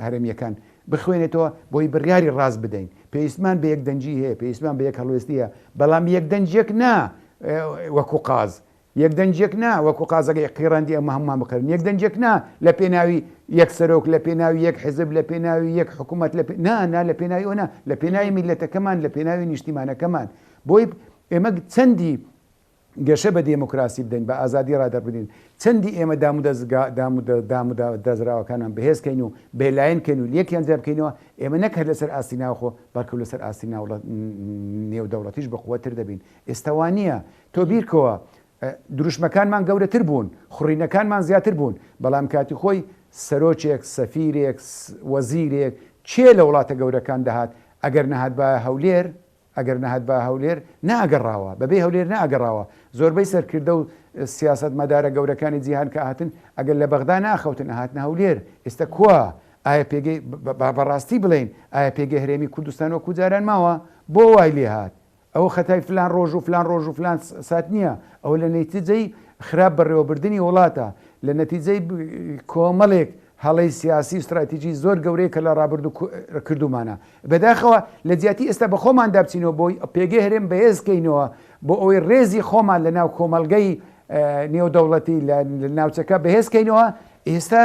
هەرێمیەکان بخوێنێتەوە بۆی بڕیاری ڕاست بدەین پێویستمان بە یەک دەنجی هەیە پێویستمان بە یەک هەڵوێستیە بەڵام یەک دەنجێک نا وەکو قاز یەک دەنجێک نا وەکو قازەکە قیڕاندی ئەمە هەمومان بکەن یەک دەنجێک نا لە پێناوی یەک سەرۆک لە پێناوی یەک حزب لە پێناوی یەک حکوومەت نا لە پێناوی ئەوە لە پێناوی میلەتەکەمان لە پێناوی نیشتیمانەکەمان بۆی ئێمە چەندی گەشە بە دێموکراسی بدەین بە ئازادی ڕادەر بدەین چەندی ئێمە دامودەزراوەکانان بەهێزکەین و بێلایەنکەین و یەکیان جیا بکەینەوە ئێمە نەکە لەسەر ئاستی ناوخۆ بەڵکو لەسەر ئاستی نێودەوڵەتیش بەقووەتر دەبین ئێستاوانە تۆ بیرکەوە دروشمەکانمان گەورەتر بوون خوڕینەکانمان زیاتر بوون بەڵام کاتی خۆی سەرۆکێک سەفیرێک وەزیرێک چێ لە وڵاتە گەورەکان دەهات ئەگەر نەهات بە هەولێر ئەگەر نەهات بە هەولێر ناگەڕاوە بەبێ هەولێر ناگەڕاوە زۆربەی سەرکردە و سیاست مەدارە گەورەکانی جیهان کە هاتن ئەگەر لە بەغدا ناخەوتن هاتنە هەولێر ئێستا کووە ئایا پێگەی بەڕاستی بڵین ئایا پێگەی هەرێمی کوردستان وەکو جاران ماوە بۆ وای لێ هات ئەوە خەتای فلان ڕۆژ و فلان ڕۆژ و فلان سات نییە ئەو لە نەتیجەی خراپ بەڕێوەبردننی وڵاتە لە نەتیجەی کۆمەڵێک هەڵی سیاسی استراتیژی زۆر گەورەی کە لە ڕابردوو کردومانە بەداخەوە لە جیاتی ئێستا بە خۆمان دابچینەوە بۆی پێگەی هەرێم بەهێزکەینەوە بۆ ئەوەی ڕێزی خۆمان لە ناو کۆمەلگەی نێودەوڵەتی لە ناوچەکە بەهێزکەینەوە ئێستا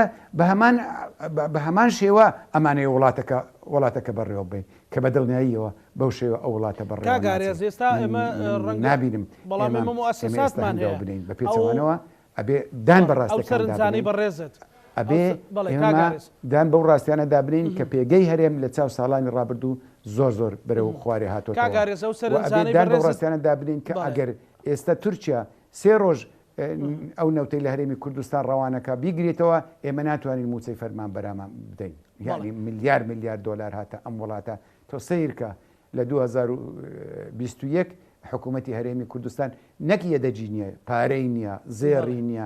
بە هەمان شێوە ئەمانەیە وڵاتەکە بەڕێوە بین کە بە دڵنیاییەوە بەو شێوە ئەو وڵاتە بەڕێگارێز ئێستا ئێمە نابینم بەڵام ئێمە مؤسساتمان هەیە بنین بە پێچەوانەوە ئەبێ دان بەڕاستی سەرنجانی بەڕێزت ئەبێ دان بەو ڕاستیانە دابنین کە پێگەی هەرێم لە چاو ساڵانی ڕابردوو زۆر بەرەو خوارێ هاتووە دان بەو ڕاستیانە دابنین کە ئەگەر ئێستا تورکیا سێ ڕۆژ ئەو نەوتەی لە هەرێمی کوردستان ڕەوانەکە بیگرێتەوە ئێمە ناتوانین موچەی فەرمان بەرامان بدەین یعنی میلیارد دۆلار هاتە ئەم وڵاتە تۆ سیرکە لە 2021 حکوومەتی هەرێمی کوردستان نەک یەدەجی نییە پارەی نییە زێڕی نییە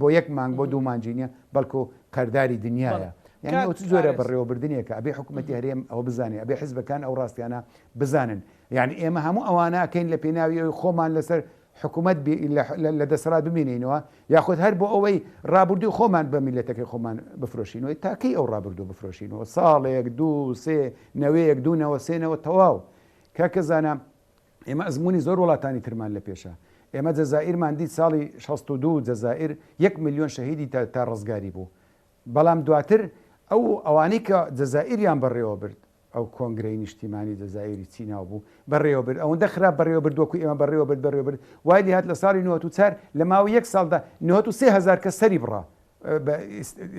بۆ یەک مانگ بۆ دوو مانجی نییە بەڵکو قەرداری دنیاە یعنی زۆرە بەڕێوەبردننیەکە ئەبێ حکوومەتی هەرێم ئەوە بزانێ ئەبێ حیزبەکان ئەو ڕاستیانە بزانن یعنی ئێمە هەموو ئەوانەکەین لە پێناوی خۆمان لەسەر حکوومەت لە دەسەڵات ببینینەوە یاخود هەر بۆ ئەوەی ڕابردوو خۆمان بە میلەتەکەی خۆمان بفرۆشینەوە تاکەی ئەو ڕابردوو بفرۆشینەوە ساڵێک دوو سێ نەوەیەک دوونەوە سێنەوە تەواو کاکە زانە ئێمە ئەزمموی زۆر وڵاتانی ترمان لە پێشە ئێمە جەزائیرمان دیت ساڵی 62 جەزائیر 1 ملیۆن شەهیدی تا ڕزگاری بوو بەڵام دواتر ئەوانەی کە جەزائیریان بەڕێوە برد ئەو کۆنگرەی نیشتیمانی جەزائیری چیناو بوو بەڕێوە برد ئەوەندە خراپ بەڕێوە بردووەکو ئێمە بەڕێوە برد وای لێ هات لە ساڵی 94 لە ماوەی یەک ساڵدا 93,000 کەس سەری بڕا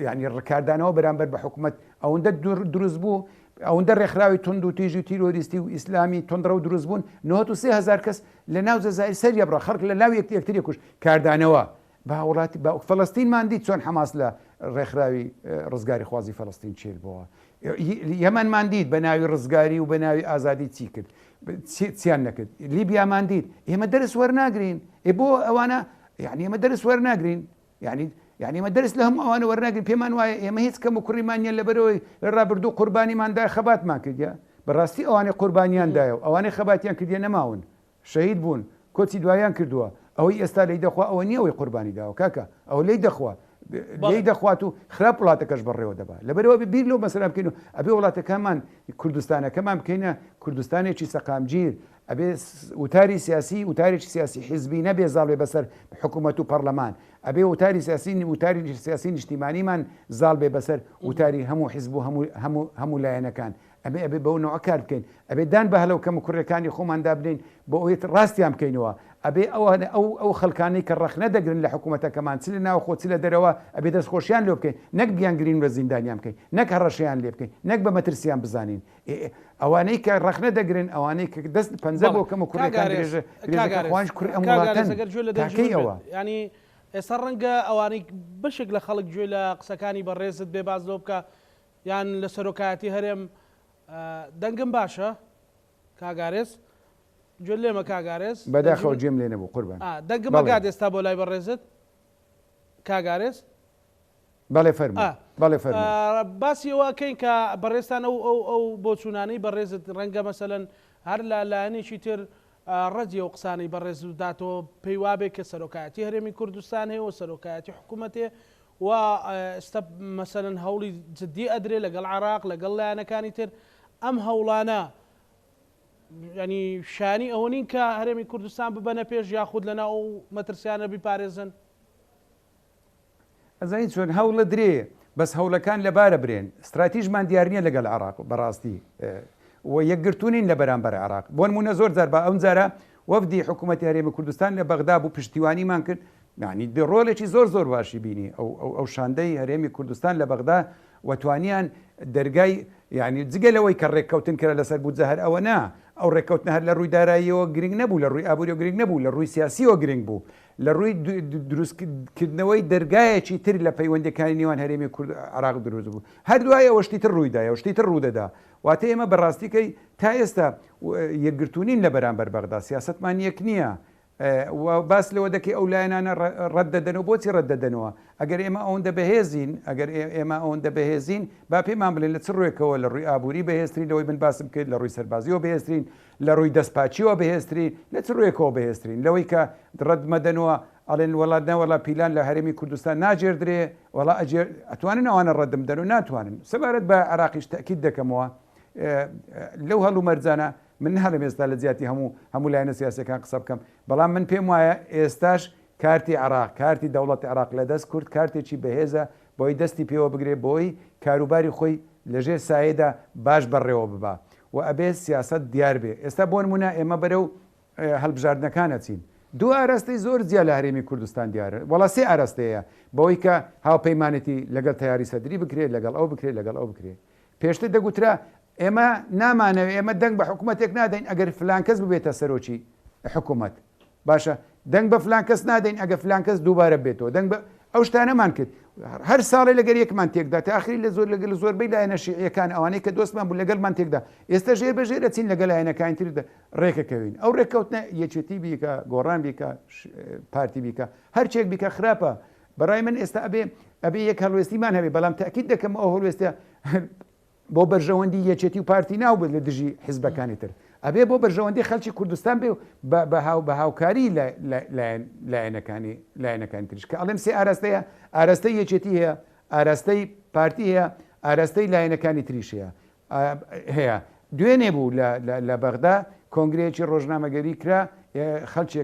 ینی ڕکاردانەوە بەرامبەر بە حکوومەت ئەوەندە دروست بوو ئەوەندە ڕێکخراوی تند و تیژی و تیرۆریستی و ئیسلامی تندڕە و دروست بوون 93,000 کەس لە ناو جەزائیر سەریە بڕا خەڵک لە ناو یەکتری کوش کاردانەوە بە وڵاتی فەڵەستینمان دیت چۆن حەماس لە ڕێکخراوی ڕزگاری خوازی فەڵەستین چێل بووە یەمەنمان دیت بە ناوی ڕزگاری و بە ناوی ئازادی چی کرد چیان نەکرد لیبیامان دیت ئێمە دەرس وەرناگرین بۆ ئەوانە یعنی ئێمە دەرس وەرناگرین یعنی ئمە دەرس لە هەموو ئەوانە وەرناگرین پێمان وایە ئێمە هیچ کەم و کوڕیمانیان لەبەرەوەی لە ڕابردوو قوربانیماندا خەباتمان کردە بەڕاستی ئەوانەی قوربانیاندایە و ئەوانەی خەباتیان کردە نەماون شەهید بوون کۆچی دوایان کردووە ئەوەی ئێستا لی دەخوا ئەوە نییە ئەوەی قوربانی داوە کاکە ئەو لی دەخوا لی دەخوات و خراپ وڵاتەکەش بەڕێوە دەبات لەبەرەوە بیر لەو مەسەلا بکەین و ئەبێ وڵاتەکەمان کوردستانەکەمان بکەینە کوردستانێکی سەقامگیر ئەبێ وتاری سیاسی وتارێکی سیاسی حیزبی نەبێ زاڵێ بەسەر حکوومەت و پەرلەمان ئەبێ وتاری سیاسی نیشتیمانیمان زاڵ بێ بەسەر وتاری هەموو حیزب و هەموو لایەنەکان ئەبێ بەو نوع کار بکەین ئەبێ دان بە هەلەو کەم و کوڕەکانی خۆماندا بدەین بۆ ئەوەی ڕاستیان بکەینەوە ئەبێ ئەو خەڵکانی کە ڕەخنە دەگرن لە حکوومەتەکەمان چ لە ناو خۆ چ لە دەرەوە ئەبێ دەستخۆشیان لێ بکەین نەک بیانگرین بە زیندانیان بکەین نەک هەڕەشیان لێ بکەین نەک بە مەترسیان بزانین ئەوانەی کە ڕەخنە دەگرن ئەوانەی کە دەست پەنجە بۆ کەم و کوڕەکان درێژەخواش کوڕ ئەم وڵاتەنەوە ینی ئێستا ڕەنگە ئەوانەی بەشێک لە خەڵک گوێ لە قسەکانی بەڕێزت بێ باز لۆ بکە یان لە سەرۆکایەتی هەرێم دەنگم باشە کاگارێز گوێ لێمە کاگارێز بەداخەوە جێم لێ نەبوو قوربان دەنگم ئەگات ئێستا بۆ لای بەڕێزت کاگارێز بەڵێ فەرموو بەڵێ فەرموو باسیەوەکەین کە بەڕێستان ئەو بۆچوونانەی بەڕێزت ڕەنگە مەسەلەن هەر لە لایەنێکی تر ڕەجی و قسانی بەڕێز داتەوە پێی وابێت کە سەرۆکایەتی هەرێمی کوردستان هەیە و سەرۆکایەتی حکوومەتێ و ئێستا مەسەلەن هەوڵی جددی ئەدرێ لەگەڵ عێراق لەگەڵ لایەنەکانی تر ئەم هەوڵانە ینی شانی ئەوە نین کە هەرێمی کوردستان ببەنە پێش یاخود لەنا ئەو مەترسیانە بیپارێزن ئەزانی چۆن هەوڵە درێ بەس هەوڵەکان لەبارە برێن استراتیژمان دیار نییە لەگەڵ عێراق بەڕاستی و یەکگرتوونین لە بەرامبەر عێراق بۆ نمونە زۆر جار بە ئەم جارە وەفدی حکوومەتی هەرێمی کوردستان لە بەغدا بوو پشتیوانیمان کرد یعنی ڕۆڵێکی زۆر باشی بینی ئەو شاندەی هەرێمی کوردستان لە بەغدا وتوانیان دەرگای یعنی جگەلەوەی کە ڕێککەوتن کرا لەسەر بوو هەر ئەوە نا ئەو ڕێککەوتن هەر لە ڕووی داراییەوە گرنگ نەبوو لە ڕووی ئابووری گرنگ نەبوو لە ڕووی سیاسیەوە گرنگ بوو لە ڕووی دروستکردنەوەی دەرگایەکی تر لە پەیوەندەکانی نێوان هەرێمی کورد عێراق دروست بوو هەردوایە ئەوشتی تر ڕوویدایە شتی تر ڕوودەدا واتە ئێمە بەڕاستیکەی تا ئێستا یەکگرتوونین لە بەرامبەر بەغدا سیاستمان یەک نییە باس لەوە دەکەی ئەو لایەنانە ڕەتدەدەنەوە بۆچی ڕەتدەدەنەوە ئەگەر ئێمە ئەوەندە بەهێزین ئەگەر ئێمە ئەوەندە بەهێزین با پێمان بڵێن لە چ ڕێکەوە لە ڕووی ئابووری بەهێزترین لەوەی من باسم کرد لە ڕووی سەربازیەوە بەهێزترین لە ڕووی دەستپاچیەوە بەهێزترین لە چ ڕێکەوە بەهێزترین لەوەی کە ڕەتمەدەنەوە ئەڵێن وڵات نەوەڵا پیلان لە هەرێمی کوردستان ناجێردرێ وڵا ئەتوانن ئەوانە ڕەتدەدەن و ناتوانن سەبارەت بە عێراقیش تەکید دەکەمەوە لەو هەڵوو مەرجانە من هەڵم ئێستا لە جیاتی هەموو لایەنە سیاسەکان قسە بکەم بەڵام من پێم وایە ئێستاش کارتی عێراق کارتی دەوڵەتی عێراق لە دەست کورد کارتێکی بەهێزە بۆی دەستی پێوە بگرێ بۆی کاروباری خۆی لەژێر سایەدا باش بەڕێوە ببا و ئەبێت سیاست دیار بێ ئێستا بۆ نمونە ئێمە بەرەو هەڵبژاردنەکانە چین دوو ئاراستەی زۆر جیا لە هەرێمی کوردستان دیارە وەڵا سێ ئاراستەیە بەوەی کە هاوپەیمانەتی لەگەڵ تیاری سەدری بکرێت لەگەڵ ئەو بکرێت لەگەڵ ئەو بکرێت پێشتر دەگوترا ئێمە نامانەوێت ئێمە دەنگ بە حکوومەتێک نادەین ئەگەر فلان کەس ببێتە سەرۆکی حکوومەت باشە دەنگ بە فلان کەس نادەین ئەگە فلان کەس دووبارە بێتەوە دەنگ بە ئەو شتانەمان کرد هەر ساڵی لەگەر یەکمان تێکدا تا ئاخری لە لەگەڵ زۆربەی لایەنە شیعیەکان ئەوانەی کە دۆستمان بوو لەگەڵمان تێکدا ئێستا ژێر بەژێر دەچین لەگەڵ لایەنەکانی تردا ڕێکەکەوین ئەو ڕێککەوتنە یەکێتی بیکە گۆڕان بیکە پارتی بیکە هەرچێک بیکە خراپە بەڕای من ئێستا ئەبێ یەک هەڵوێستیمان هەبێ بەڵام تاکید دەکەم ئەو هەڵوێستە بۆ بەرژەوەندی یەکێتی و پارتی ناوبێت لە دژی حیزبەکانی تر ئەبێ بۆ بەرژەوەندی خەڵکی کوردستان بێ بە هاوکاری لایەنەکانی تریش کە ئەڵێم سێ ئاراستەیە ئاراستەی یەکێتی هەیە ئاراستەی پارتی هەیە ئاراستەی لایەنەکانی تریش هەیە دوێنێ بوو لە بەغدا کۆنگرەیەکی ڕۆژنامەگەری کرا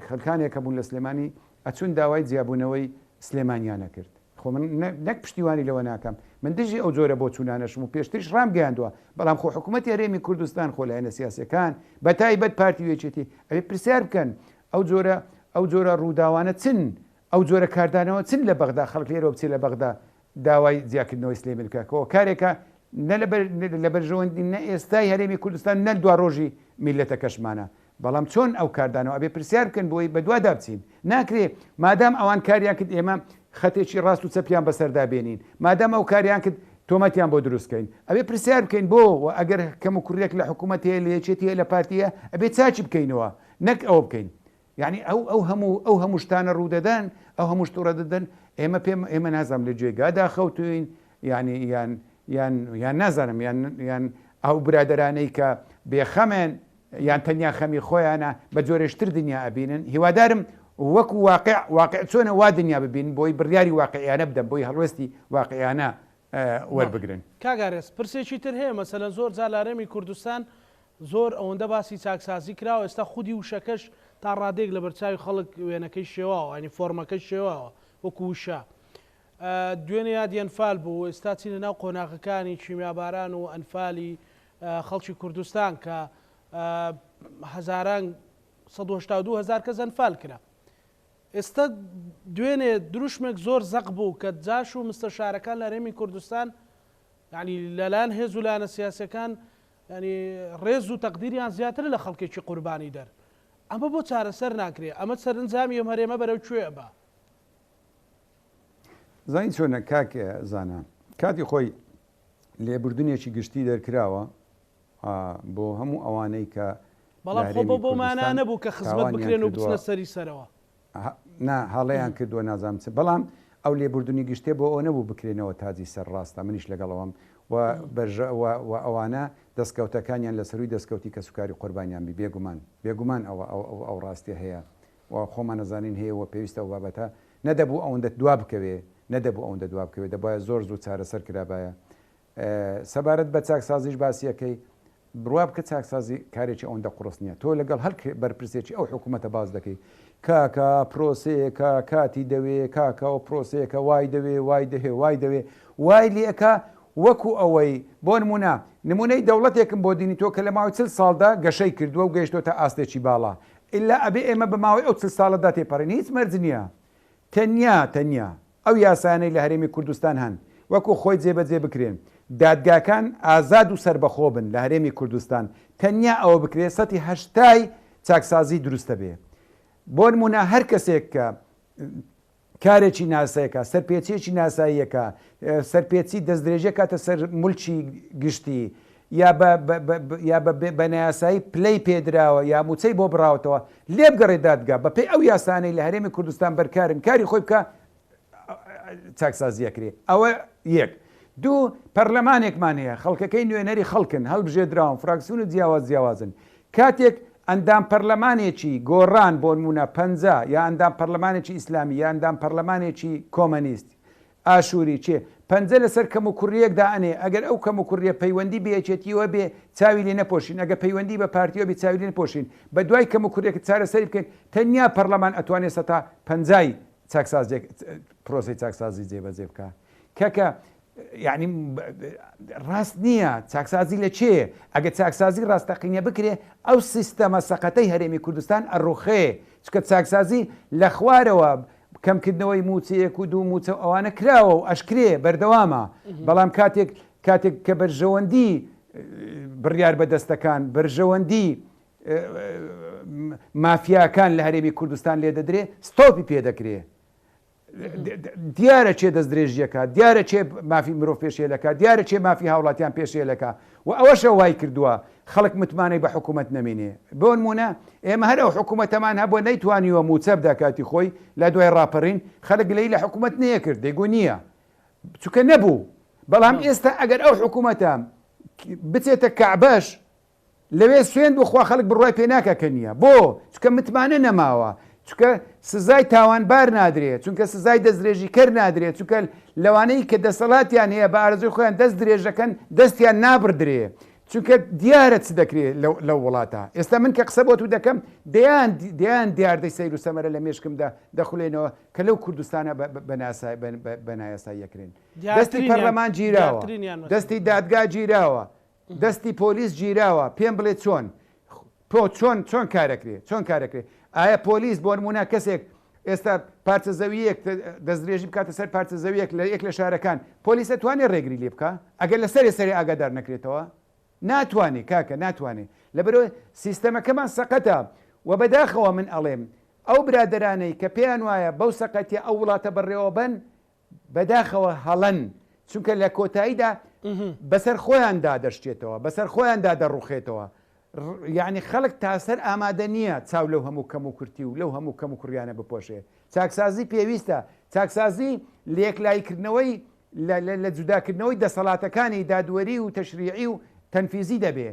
خەڵکانێکە بوون لە سلێمانی ئەچون داوای جیابوونەوەی سلێمانیانە کرد خۆ من نەک پشتیوانی لەوە ناکەم من دژی ئەو جۆرە بۆ چوونانەشم و پێشتریش ڕامگەیاندووە بەڵام خۆ حکوومەتی هەرێمی کوردستان خۆ لایەنە سیاسەکان بە تایبەت پارتی وێچێتی ئەوێ پرسیار بکەن ئەو جۆرە ڕووداوانە چن ئەو جۆرە کاردانەوە چن لە بەغدا خەڵک لێرە بچێت لە بەغدا داوای زیادکردنەوەی سلێمی بکەکەەوە کارێکە لە بەرژەوەندی نە ئێستای هەرێمی کوردستان نە دوا ڕۆژی میلەتە کەشمانە بەڵام چۆن ئەو کاردانەوە ئەبێ پرسیار بکەن بۆی بە دوا دابچین ناکرێ مادام ئەوان کاریان کرد ئێمە خەتێکی ڕاست و چەپیان بەسەردا بێنین مادام ئەو کاریان کرد تۆمەتیان بۆ دروستکەین ئەبێ پرسیار بکەین بۆ و ئەگەر کەم و کوڕێک لە حکوومەت هەیە لە یەکێتی لە پارتیە ئەبێ چاچی بکەینەوە نەک ئەوە بکەین یعنی ئەو هەموو شتانە ڕوودەدەن ئەو هەموو شتوڕە دەدەن ئێمە نازانم لە گوێگادا خەوتوین یان نازانم یان ئەو برادرانەی کە بێخەمێن یان تەنیا خەمی خۆیانە بە جۆرەشتر دنیا ئەبینن هیوادارم وەکو واقع چۆنە وا دنیا ببین بۆی بڕیاری واقعیانە بدەن بۆی هەڵوێستی واقعیانە وەربگرن کاگارێز پرسێکی تر هەیە مەسەلەن زۆر جا لە هەرێمی کوردستان زۆر ئەوەندە باسی چاکسازی کراوە ئێستا خودی وشەکەش تا ڕادێک لە بەرچاوی خەڵک وێنەکەی شێواوە ینی فۆرمەکەی شێواوە وەکو وشە دوێنێ یاد ئەنفال بوو ئێستا چینە ناو قۆناغەکانی چیمیاباران و ئەنفالی خەڵکی کوردستان کە هەزاران 182,000 کەس ئەنفال کرا ئێستا دوێنێ دروشمێک زۆر زەق بوو کە جاش و مستەشارەکان لە هەرێمی کوردستان ینی لەلایەن هێز و لایەنە سیاسەکان ینی ڕێز و تەقدیریان زیاتر لە خەڵکێکی قوربانی دەر ئەمە بۆ چارەسەر ناکرێت ئەمە سەرنجامی ئەم هەرێمە بەرەو کوێ بە زانی چۆنە کاکە زانە کاتی خۆی لێبوردنێکی گشتی دەرکراوە بۆ هەموو ئەوانەی کە بەڵام خۆ بۆ مانە نەبوو کە خزمەت بکرێن و بچنە سەری سەرەوە هەڵەیان کردووە نازانم بەڵام ئەو لێبوردنی گشتێ بۆ ئەو نەبوو بکرێنەوە تاجی سەرڕاستە منیش لەگەڵەوەم و ئەوانە دەستکەوتەکانیان لە سەروی دەستکەوتی کە سوکاری قوربانیان بی بێگومان ئەو ڕاستی هەیە و خۆمان نەزانین هەیە و پێویستە و بابەتە نەدەبوو ئەوەندە دوا بکەوێ نەدەبوو ئەوەندە دوا بکەوێت دەبایە زۆر چارەسەر کرابایە سەبارەت بە چاکسازیش باسیەکەی بڕوا بکە چاکسازی کارێکی ئەوەندە قڕست نییە تۆ لەگەڵ هەر بەرپرسێکی ئەو حکوومەتە باز دەکەی کاکە پرۆسەیەکە کاتی دەوێ کاکەەوە پرۆسەیەکە وای دەوێ وای دەوێ وای لێەکە وەکو ئەوەی بۆ نمونەی دەوڵەتێکم بۆ دینی تۆ کە لە ماوەی 40 ساڵدا گەشەی کردووە و گەیشتۆتە ئاستێکی باڵا ئللا ئەبێ ئێمە بە ماوەی ئەو 40 ساڵەدا تێپەڕین هیچ مەرج نییە تەنیا ئەو یاسانەی لە هەرێمی کوردستان هەن وەکو خۆی جێبەجێ بکرێن دادگاکان ئازاد و سربەخۆ بن لە هەرێمی کوردستان تەنیا ئەوە بکرێت سەتی هەشتای چاکسازی دروستە بێ بۆ نمونە هەر کەسێک کە کارێکی ناسایەکە سەرپێچێکی ناساییەکە سەرپێچی دەستدرێژە کاتە سەر مولکی گشتی یا بە نایاسایی پلەی پێدراوە یا موچەی بۆ بڕاوتەوە لێ بگەڕێ دادگا بەپێی ئەو یاسانەی لە هەرێمی کوردستان بەرکارن کاری خۆی بکە چاکسازیەکرێ ئەوە یەک دوو پەرلەمانێکمان هەیە خەڵکەکەی نوێنەری خەڵکن هەڵبژێدراون فراکسیون و جیاوازن کاتێک ئەندام پەرلەمانێکی گۆڕان بۆ نمونە 50 یا ئەندام پەرلەمانێکی ئیسلامی یا ئەندام پەرلەمانێکی کۆمەنیست ئاشووری چێ پەنجە لەسەر کەم و کوڕیەکدا ئەنێ ئەگەر ئەو کەم و کوڕیە پەیوەندی بێچێتیوە بێ چاوی لێ نەپۆشین ئەگە پەیوەندی بە پارتیۆ بێ چاوی لێ نەپۆشین بە دوای کەم و کوڕێک چارەسەری بکەین تەنیا پەرلەمان ئەتوانێت سەتا 50 چاکسازێک پرۆسی چاکسازی جێبەجێ بکە کەکە یعنی ڕاست نییە چاکسازی لە چێ ئەگە چاکسازی ڕاستەقینە بکرێ ئەو سیستەمە سەقەتەی هەرێمی کوردستان ئەڕوخێ چکە چاکسازی لە خوارەوە کەمکردنەوەی موچەیەک و دوو موچە ئەوانە کراوە و ئەشکرێ بەردەوامە بەڵام کاتێک کە بەرژەوەندی بڕیار بەدەستەکان بەرژەوەندی مافیاکان لە هەرێمی کوردستان لێ دەدرێ ستۆپی پێدەکرێ دیارە چێ دەستدرێژیەکە دیارە چێ مافی مرۆڤ پێشێلەکە دیارە چێ مافی هاوڵاتیان پێشێلەکە و ئەوەشە وای کردووە خەڵک متمانەی بە حکوومەت نەمێنێ بۆ نمونە ئێمە هەر ئەو حکوومەتەمان هەبووە نەیتوانیوە موچە بدا کاتی خۆی لە دوای ڕاپەڕین خەڵک لەی لە حکوومەت نەیە کرد دەیگو نییە چونکە نەبوو بەڵام ئێستا ئەگەر ئەو حکوومەتە بچێتە کەعبەش لەوێ سوێن بخوا خەڵک بڕوای پێ ناکەکە نییە بۆ چونکە متمانە نەماوە چونکە سزای تاوانبار نادرێت چونکە سزای دەستدرێژی کەر نادرێت چونکە لەوانەی کە دەسەڵاتیان هەیە بە ئارزوی خۆیان دەست درێژەکەن دەستیان نابردرێ چونکە دیارە چ دەکرێت لەو وڵاتە ئێستا من کە قسە بۆ تو دەکەم دیان دیاردەی سەیر و سەمەرە لە مێشکمدا دەخولێنەوە کە لەو کوردستانە بە نایاسایی یەکرێن دەستی پەرلەمان گیراوە دەستی دادگا گیراوە دەستی پۆلیس گیراوە پێم بڵێ چۆن کارەکرێت ئایا پۆلیس بۆ نمونە کەسێک ئێستا پارچە زەویەک دەستدرێژی بکاتە سەر پارچە زەویەک لە یەک لە شارەکان پۆلیس دەتوانێت ڕێگری لێ بکە ئەگەر لە سەری ئاگادار نەکرێتەوە ناتوانێت کاکە ناتوانێت لەبەرەوەی سیستەمەکەمان سەقەتە و بەداخەوە من ئەڵێم ئەو برادرانەی کە پێیان وایە بەو سەقەتیە ئەو وڵاتە بەڕێوە بن بەداخەوە هەڵەن چونکە لە کۆتاییدا بەسەر خۆیاندا دەشتێتەوە بەسەر خۆیاندا دەڕوخێتەوە یعنی خەڵک تاسەر ئامادە نییە چاو لەو هەموو کەم و کورتی و لەو هەموو کەم و کوڕیانە بپۆشێ چاکسازی پێویستە چاکسازی لێکلایکردنەوەی لە جوداکردنەوەی دەسەڵاتەکانی دادوەری و تەشریعی و تەنفیزی دەبێ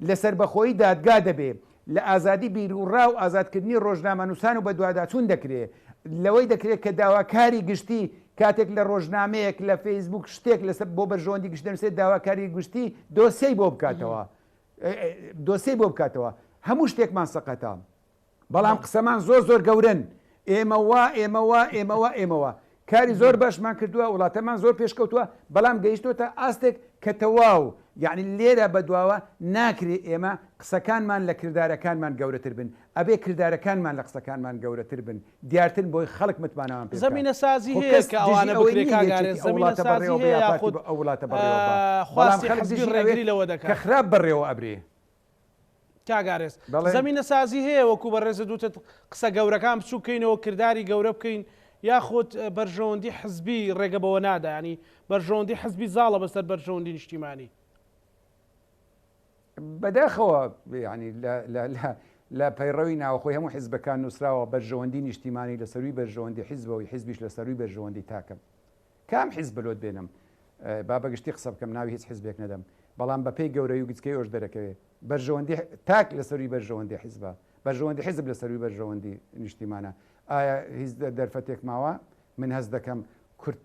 لەسەر بەخۆی دادگا دەبێ لە ئازادی بیرروڕا و ئازادکردنی ڕۆژنامەنووسان و بە دوواداچوون دەکرێت لەوەی دەکرێت کە داواکاری گشتی کاتێک لە ڕۆژنامەیەک لە فەیسبوک شتێک لەسەر بۆ بەرژەوەندی گشت دەنووسێت داواکاری گشتی دۆسیەی بۆ بکاتەوە دۆسیەی بۆ بکاتەوە هەموو شتێکمان سەقەتە بەڵام قسەمان زۆر گەورن ئێمەوە کاری زۆر باشمان کردووە وڵاتەمان زۆر پێشکەوتووە بەڵام گەیشتۆتە ئاستێک کە تەواو یعنی لێرە بەدواوە ناکرێت ئێمە قسەکانمان لە کردارەکانمان گەورەتر بن ئەبێ کردارەکانمان لە قسەکانمان گەورەتر بن دیارتر بۆی خەڵک متمانەوان پێ زمینە سازی هەیە کە ئەوانە بکرێت کاگارێت زمینە سازی هەیە یاخود ئەو وڵاتە بەڕێوە خواستی حەزبی ڕێگری لەوە دەکات کە خراپ بەڕێوە ئەبرێ کاگارێز زمینە سازی هەیە وەکو بەڕێزە دووتت قسە گەورەکان بچووکەینەوە کردداری گەورە بکەین یاخود بەرژەوەندی حزبی ڕێگە بەوە نادا ینی بەرژەوەندی حزبی زاڵە بەسەر بەرژەوەندی نیشتیمانی بەداخەوە لە پەیڕەوی ناوخۆی هەموو حیزبەکان نووسراوە بەرژەوەندی نیشتیمانی لە سەروی بەرژەوەندی حیزبەوەی حیزبیش لە سەروی بەرژەوەندی تاکەم کام حیزب بەلۆت بێنم با بەگشتی قسە بکەم ناوی هیچ حیزبێک نەدەم بەڵام بەپێی گەورەی و گچکەی ئەوش دەرەکەوێت بەرژەوەندی تاک لە سەروی بەرژەوەندی حیزبە بەرژەوەندی حیزب لە سەروی بەرژەوەندی نیشتیمانە ئایا هیچ دەرفەتێک ماوە من هەست دەکەم کورت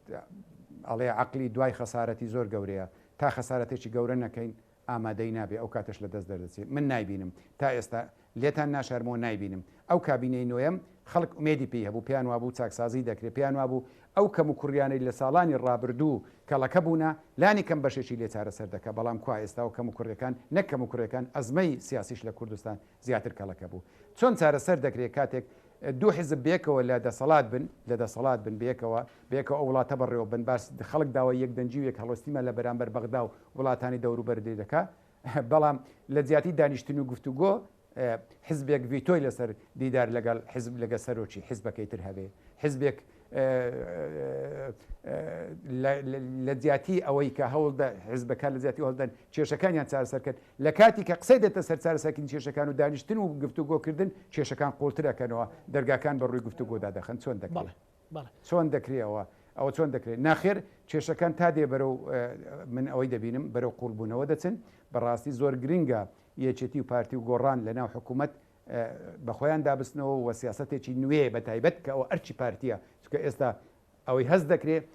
ئەڵێ عقلی دوای خەسارەتی زۆر گەورەیە تا خەسارەتێکی گەورە نەکەین ئامادەی نابێ ئەو کاتش لە دەست دەردەچێت من نایبینم تا ئێستا لێتان ناشارمەوە نایبینم ئەو کابینەی نوێم خەڵک ئومێدی پێی هەبوو پیان وابوو چاکسازی دەکرێت پیان وابوو ئەو کەم و کوڕیانەی لە ساڵانی ڕابردوو کەڵەکە بوونە لانی کەم بەشێکی لێ چارەسەر دەکە بەڵام کو ئێستا و کەم و کوڕەکان نەکەم و کوڕەکان ئەزمەی سیاسیش لە کوردستان زیاتر کەڵەکە بوو چۆن چارەسەر دەکرێت کاتێک دوو حیزب بێکەوە لە دەسەڵات بن بێکەوە ئەو وڵاتە بەڕێوە بن باس خەڵک داوای یەک دەنجی و یەک هەڵۆستیمە لە بەرامبەر بەغدا و وڵاتانی دەوروبەر دەکا بەڵام لە زیاتی دانیشتن و گفتوگۆ حزبێک ڤیتۆی لەسەر دیدار لەگەڵ حزب لەگە سەرۆکی حزبەکەی تر هەبێ حزبێک لە زیاتی ئەوەی کە هەوڵدا حزبەکان لە زیاتی هەڵدان کێشەکانیان چارەسەر کرد لە کاتی کە قسەی دێتە سەر چارەسەرکردنی کێشەکان و دانیشتن و گفتوگۆکردن کێشەکان قوڵترەکەنەوە دەرگاکان بە ڕووی گفتوگۆدا دەخەن چۆن دەکرێت چۆن دەکرێتەوە ئەوە چۆن دەکرێت ناخێر کێشەکان تا دێ بەرەو من ئەوەی دەبینم بەرەو قوڵبوونەوە دەچن بەڕاستی زۆر گرنگە یەکێتی و پارتی و گۆڕان لە ناو حکوومەت بەخۆیان دابستنەوە و سیاسەتێکی نوێ بە تایبەت کە ئەوە ئەرچی پارتیە چکە ئێستا ئەوەی هەست دەکرێت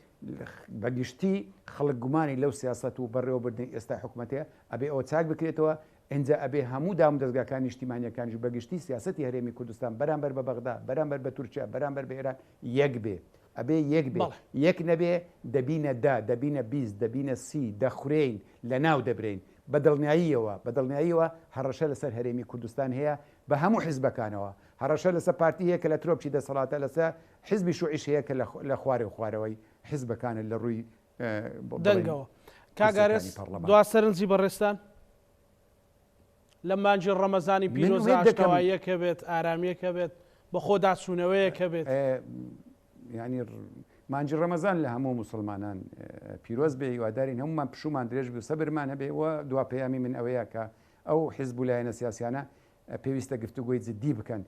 بەگشتی خەڵک گومانی لەو سیاست و بەڕێوەبردنی ئێستا حکوومەتەیە ئەبێ ئەوە چاک بکرێتەوە ئەنجا ئەبێ هەموو دام دەستگاکان نیشتیمانیەکانیش بەگشتی سیاسەتی هەرێمی کوردستان بەرامبەر بە بەغدا بەرامبەر بە تورکیا بەرامبەر بە ئێران یەک بێ ئەبێ یەک بێ یەک نەبێ دەبینە دەبینە 20 دەبینە 30 دەخورێین لە ناو دەبرین بەدڵنیاییەوە هەڕەشە لەسەر هەرێمی کوردستان هەیە بە هەموو حیزبەکانەوە هەڕەشە لەسەر پارتی هەیە کە لە ترۆپچی دەسەڵاتە لەسەر حیزبی شوعیش هەیە کە لە خوارێ و خوارەوەی حیزبەکانە لە ڕووی دەنگەوە کاگارێز دواسەرنجی بەڕێستان لە مانجی ڕەمەزانی پیرۆزەوە یەکە بێت ئارامیەکە بێت بە خۆدا چوونەوەیەکە بێت ینی مانجی ڕەمەزان لە هەموو مسلمانان پیرۆز بێ هیوادارین هەمومان پشومان درێژ بێ سەبرمان هەبێ وە دوا پەیامی من ئەوەیە کە ئەو حیزب و لایەنە سیاسیانە پێویستە گفتوگۆی جددی بکەن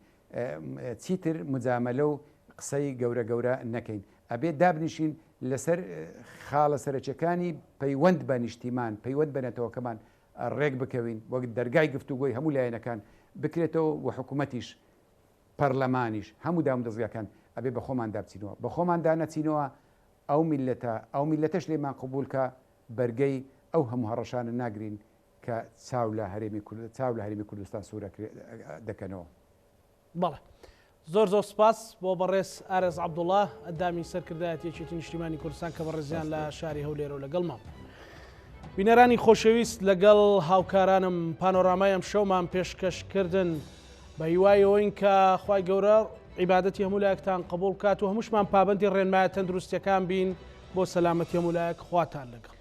چیتر مجامەلە و قسەی گەورە نەکەین ئەبێ دابنیشین لەسەر خاڵە سەرچەکانی پەیوەند بە نیشتیمان پەیوەند بنێتەوەکەمان ڕێک بکەوین وەک دەرگای گفتوگۆی هەموو لایەنەکان بکرێتەوە و حکوومەتیش پەرلەمانیش هەموو دام دەستگاکان ئەبێ بە خۆمان دابچینەوە بە خۆمان دانەچینەوە ئەو میلەتەش لێمان قبولکە بەرگەی ئەو هەموو هەڕەشانە ناگرین کە چاو لە هەرێمی کوردستان سوورە دەکەنەوە. بەڵێ زۆر سپاس بۆ بەڕێز ئارێز عەبدوڵڵا ئەندامی سەرکردایەتی یەکێتی نیشتیمانی کوردستان کە بەڕێزیان لە شاری هەولێرە و لەگەڵمان. بینەرانی خۆشەویست لەگەڵ هاوکارانم پانۆرامای ئەم شەومان پێشکەشکردن بە هیوایەوەین کە خوای گەورە عیبادەتی هەموو لایەکتان قبول بکات و هەمووشمان پابەندی ڕێنمایە تەندروستیەکان بین بۆ سەلامەتی هەموو لایەک خواتان لەگەڵ.